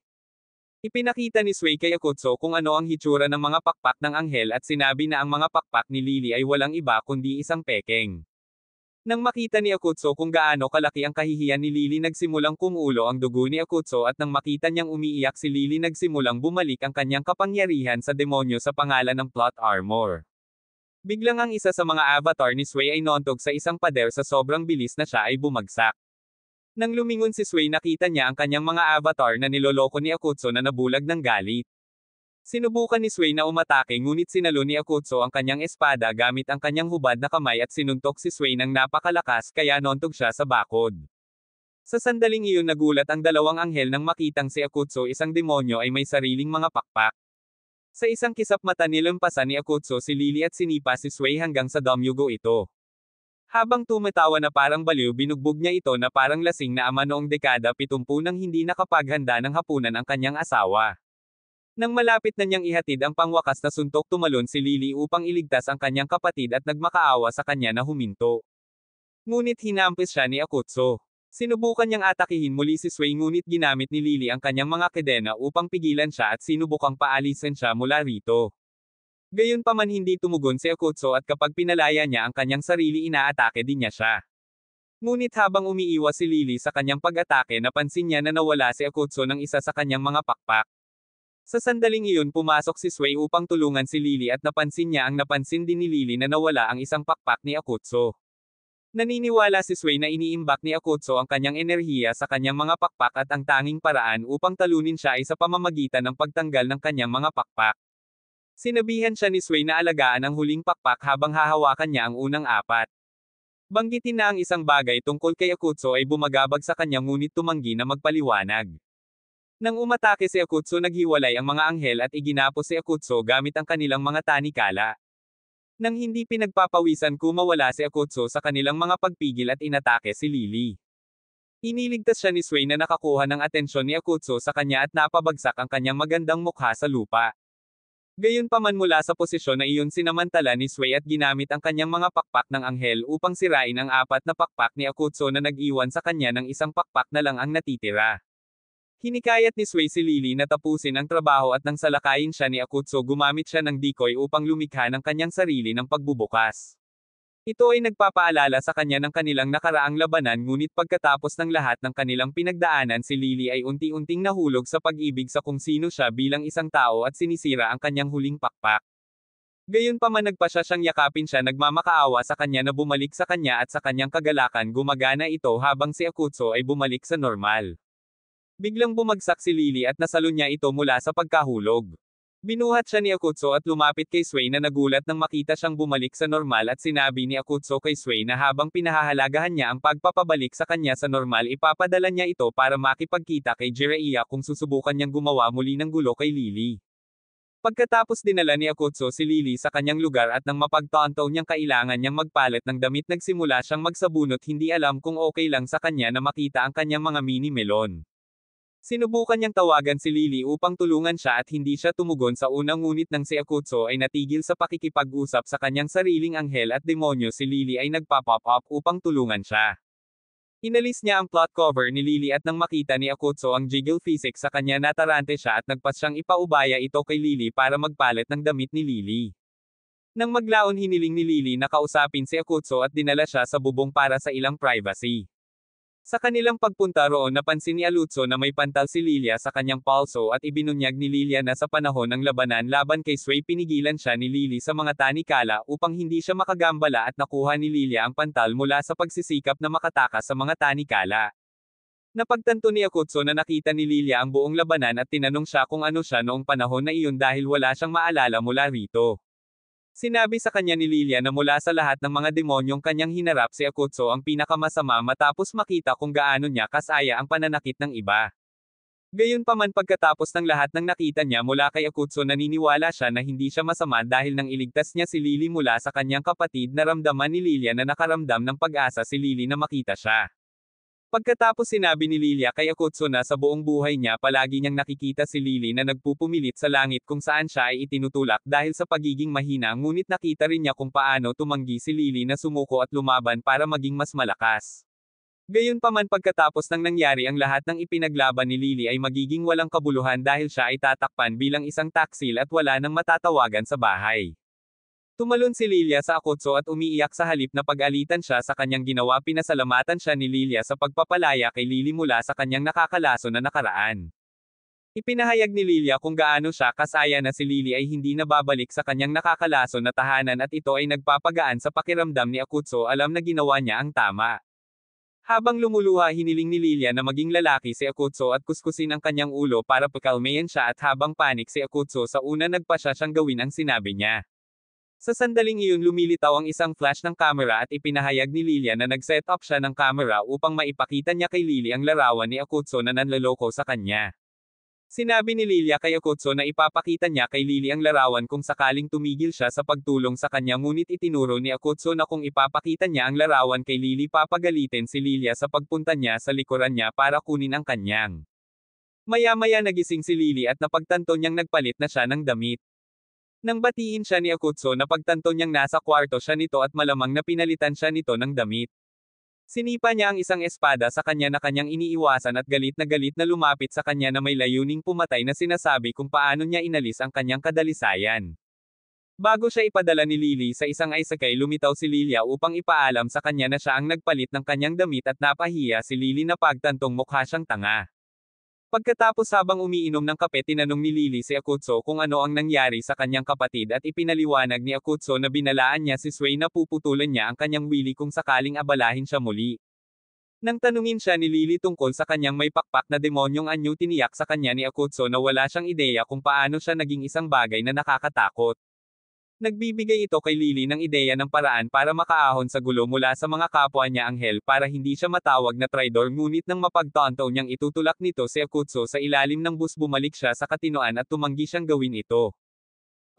Ipinakita ni Sway kay Akutsu kung ano ang hitsura ng mga pakpak ng anghel at sinabi na ang mga pakpak ni Lily ay walang iba kundi isang pekeng. Nang makita ni Akutsu kung gaano kalaki ang kahihiyan ni Lily, nagsimulang kumulo ang dugo ni Akutsu at nang makita niyang umiiyak si Lily, nagsimulang bumalik ang kanyang kapangyarihan sa demonyo sa pangalan ng plot armor. Biglang ang isa sa mga avatar ni Sway ay nontog sa isang pader sa sobrang bilis na siya ay bumagsak. Nang lumingon si Sway, nakita niya ang kanyang mga avatar na niloloko ni Akutsu na nabulag ng galit. Sinubukan ni Sway na umatake, ngunit sinalo ni Akutsu ang kanyang espada gamit ang kanyang hubad na kamay at sinuntok si Sway ng napakalakas, kaya nontog siya sa bakod. Sa sandaling iyon, nagulat ang dalawang anghel nang makitang si Akutsu, isang demonyo, ay may sariling mga pakpak. Sa isang kisap mata, nilampasan ni Akutsu si Lily at sinipa si Sway hanggang sa damyugo ito. Habang tumatawa na parang baliw, binugbog niya ito na parang lasing na ama noong dekada 70 nang hindi nakapaghanda ng hapunan ang kanyang asawa. Nang malapit na niyang ihatid ang pangwakas na suntok, tumalon si Lily upang iligtas ang kanyang kapatid at nagmakaawa sa kanya na huminto. Ngunit hinampis siya ni Akutsu. Sinubukan niyang atakihin muli si Sway, ngunit ginamit ni Lily ang kanyang mga kedena upang pigilan siya at sinubukang paalisin siya mula rito. Gayunpaman, hindi tumugon si Akutsu at kapag pinalaya niya ang kanyang sarili, inaatake din niya siya. Ngunit habang umiiwas si Lily sa kanyang pag-atake, napansin niya na nawala si Akutsu ng isa sa kanyang mga pakpak. Sa sandaling iyon, pumasok si Sway upang tulungan si Lily at napansin niya ang napansin din ni Lily na nawala ang isang pakpak ni Akutsu. Naniniwala si Sway na iniimbak ni Akutsu ang kanyang enerhiya sa kanyang mga pakpak at ang tanging paraan upang talunin siya ay sa pamamagitan ng pagtanggal ng kanyang mga pakpak. Sinabihan siya ni Sway na alagaan ang huling pakpak habang hahawakan niya ang unang apat. Banggitin na ang isang bagay tungkol kay Akutsu ay bumagabag sa kanya, ngunit tumanggi na magpaliwanag. Nang umatake si Akutsu, naghiwalay ang mga anghel at iginapos si Akutsu gamit ang kanilang mga tanikala. Nang hindi pinagpapawisan, kumawala si Akutsu sa kanilang mga pagpigil at inatake si Lily. Iniligtas siya ni Sway na nakakuha ng atensyon ni Akutsu sa kanya at napabagsak ang kanyang magandang mukha sa lupa. Gayunpaman mula sa posisyon na iyon sinamantala ni Sway at ginamit ang kanyang mga pakpak ng anghel upang sirain ang apat na pakpak ni Akutsu na nag-iwan sa kanya ng isang pakpak na lang ang natitira. Hinikayat ni Sway si Lily na tapusin ang trabaho at nang salakayin siya ni Akutsu gumamit siya ng decoy upang lumikha ng kanyang sarili ng pagbubukas. Ito ay nagpapaalala sa kanya ng kanilang nakaraang labanan ngunit pagkatapos ng lahat ng kanilang pinagdaanan si Lily ay unti-unting nahulog sa pag-ibig sa kung sino siya bilang isang tao at sinisira ang kanyang huling pakpak. Gayunpaman nagpasya siyang yakapin siya nagmamakaawa sa kanya na bumalik sa kanya at sa kanyang kagalakan gumagana ito habang si Akutsu ay bumalik sa normal. Biglang bumagsak si Lily at nasalo niya ito mula sa pagkahulog. Binuhat siya ni Akutsu at lumapit kay Sway na nagulat nang makita siyang bumalik sa normal at sinabi ni Akutsu kay Sway na habang pinahahalagahan niya ang pagpapabalik sa kanya sa normal ipapadala niya ito para makipagkita kay Jiraiya kung susubukan niyang gumawa muli ng gulo kay Lily. Pagkatapos dinala ni Akutsu si Lily sa kanyang lugar at nang mapagtanto niyang kailangan niyang magpalit ng damit nagsimula siyang magsabunot hindi alam kung okay lang sa kanya na makita ang kanyang mga mini melon. Sinubukan niyang tawagan si Lily upang tulungan siya at hindi siya tumugon sa unang ngunit nang si Akutsu ay natigil sa pakikipag-usap sa kanyang sariling anghel at demonyo si Lily ay nagpa-pop up upang tulungan siya. Inalis niya ang plot cover ni Lily at nang makita ni Akutsu ang jiggle physics sa kanya natarante siya at nagpas siyang ipaubaya ito kay Lily para magpalit ng damit ni Lily. Nang maglaon hiniling ni Lily na kausapin si Akutsu at dinala siya sa bubong para sa ilang privacy. Sa kanilang pagpunta roon napansin ni Alutso na may pantal si Lilia sa kanyang palso at ibinunyag ni Lilia na sa panahon ng labanan laban kay Sway pinigilan siya ni Lily sa mga tanikala upang hindi siya makagambala at nakuha ni Lilia ang pantal mula sa pagsisikap na makatakas sa mga tanikala. Napagtanto ni Akutsu na nakita ni Lilia ang buong labanan at tinanong siya kung ano siya noong panahon na iyon dahil wala siyang maalala mula rito. Sinabi sa kanya ni Lilia na mula sa lahat ng mga demonyong kanyang hinarap si Akutsu ang pinakamasama matapos makita kung gaano niya kasaya ang pananakit ng iba. Gayunpaman pagkatapos ng lahat ng nakita niya mula kay Akutsu naniniwala siya na hindi siya masama dahil nang iligtas niya si Lily mula sa kanyang kapatid naramdaman ni Lilia na nakaramdam ng pag-asa si Lily na makita siya. Pagkatapos sinabi ni Lilia kay Akutsu na sa buong buhay niya palagi niyang nakikita si Lily na nagpupumilit sa langit kung saan siya ay itinutulak dahil sa pagiging mahina ngunit nakita rin niya kung paano tumanggi si Lily na sumuko at lumaban para maging mas malakas. Gayunpaman pagkatapos ng nangyari ang lahat ng ipinaglaban ni Lily ay magiging walang kabuluhan dahil siya ay tatakpan bilang isang taksil at wala nang matatawagan sa bahay. Tumalon si Lilia sa Akutsu at umiiyak sa halip na pag-alitan siya sa kanyang ginawa pinasalamatan siya ni Lilia sa pagpapalaya kay Lily mula sa kanyang nakakalaso na nakaraan. Ipinahayag ni Lilia kung gaano siya kasaya na si Lily ay hindi na babalik sa kanyang nakakalaso na tahanan at ito ay nagpapagaan sa pakiramdam ni Akutsu alam na ginawa niya ang tama. Habang lumuluha hiniling ni Lilia na maging lalaki si Akutsu at kuskusin ang kanyang ulo para pakalmayan siya at habang panik si Akutsu sa una nagpasya siyang gawin ang sinabi niya. Sa sandaling iyon lumilitaw ang isang flash ng camera at ipinahayag ni Lilia na nag-set up siya ng camera upang maipakita niya kay Lily ang larawan ni Akutsu na nanloloko sa kanya. Sinabi ni Lilia kay Akutsu na ipapakita niya kay Lily ang larawan kung sakaling tumigil siya sa pagtulong sa kanya ngunit itinuro ni Akutsu na kung ipapakita niya ang larawan kay Lily papagalitin si Lilia sa pagpunta niya sa likuran niya para kunin ang kanyang. Maya-maya nagising si Lily at napagtanto niyang nagpalit na siya ng damit. Nang batiin siya ni Akutsu napagtanto niyang nasa kwarto siya nito at malamang na pinalitan siya nito ng damit. Sinipa niya ang isang espada sa kanya na kanyang iniiwasan at galit na lumapit sa kanya na may layuning pumatay na sinasabi kung paano niya inalis ang kanyang kadalisayan. Bago siya ipadala ni Lily sa isang isekai lumitaw si Lilia upang ipaalam sa kanya na siya ang nagpalit ng kanyang damit at napahiya si Lily na pagtantong mukha siyang tanga. Pagkatapos habang umiinom ng kape tinanong ni Lily si Akutsu kung ano ang nangyari sa kanyang kapatid at ipinaliwanag ni Akutsu na binalaan niya si Sway na puputulan niya ang kanyang wili kung sakaling abalahin siya muli. Nang tanungin siya ni Lily tungkol sa kanyang may pakpak na demonyong anyo tiniyak sa kanya ni Akutsu na wala siyang ideya kung paano siya naging isang bagay na nakakatakot. Nagbibigay ito kay Lily ng ideya ng paraan para makaahon sa gulo mula sa mga kapwa niya anghel para hindi siya matawag na traidor ngunit nang mapagtanto niyang itutulak nito si Akutsu sa ilalim ng bus bumalik siya sa katinoan at tumanggi siyang gawin ito.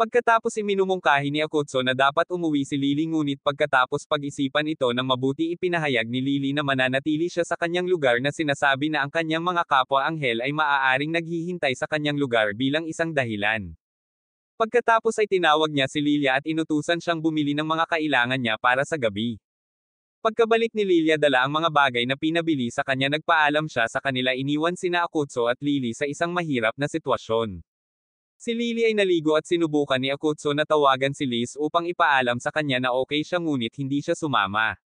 Pagkatapos iminumungkahi ni Akutsu na dapat umuwi si Lily ngunit pagkatapos pag-isipan ito ng mabuti ipinahayag ni Lily na mananatili siya sa kanyang lugar na sinasabi na ang kanyang mga kapwa anghel ay maaaring naghihintay sa kanyang lugar bilang isang dahilan. Pagkatapos ay tinawag niya si Lilia at inutusan siyang bumili ng mga kailangan niya para sa gabi. Pagkabalik ni Lilia dala ang mga bagay na pinabili sa kanya, nagpaalam siya sa kanila, iniwan sina Akutsu at Lily sa isang mahirap na sitwasyon. Si Lily ay naligo at sinubukan ni Akutsu na tawagan si Liz upang ipaalam sa kanya na okay siya, ngunit hindi siya sumama.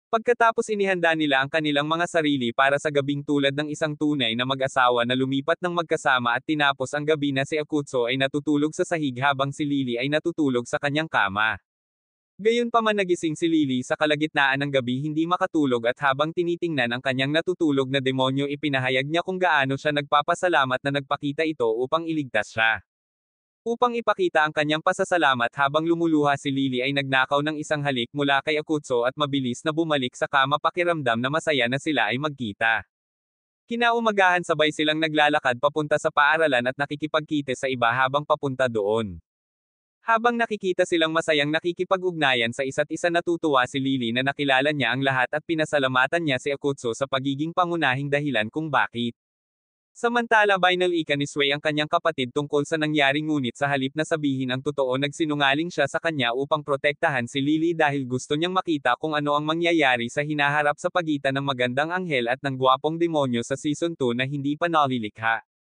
Pagkatapos inihanda nila ang kanilang mga sarili para sa gabing tulad ng isang tunay na mag-asawa na lumipat ng magkasama, at tinapos ang gabi na si Akutsu ay natutulog sa sahig habang si Lily ay natutulog sa kanyang kama. Gayunpaman nagising si Lily sa kalagitnaan ng gabi, hindi makatulog, at habang tinitingnan ang kanyang natutulog na demonyo, ipinahayag niya kung gaano siya nagpapasalamat na nagpakita ito upang iligtas siya. Upang ipakita ang kanyang pasasalamat, habang lumuluha si Lily ay nagnakaw ng isang halik mula kay Akutsu at mabilis na bumalik sa kama, pakiramdam na masaya na sila ay magkita. Kinaumagahan sabay silang naglalakad papunta sa paaralan at nakikipagkite sa iba habang papunta doon. Habang nakikita silang masayang nakikipag-ugnayan sa isa't isa, natutuwa si Lily na nakilala niya ang lahat at pinasalamatan niya si Akutsu sa pagiging pangunahing dahilan kung bakit. Samantala, binalika ni Sway ang kanyang kapatid tungkol sa nangyari, ngunit sa halip na sabihin ang totoo, nagsinungaling siya sa kanya upang protektahan si Lily dahil gusto niyang makita kung ano ang mangyayari sa hinaharap sa pagitan ng magandang anghel at ng gwapong demonyo sa Season 2 na hindi pa nalilikha.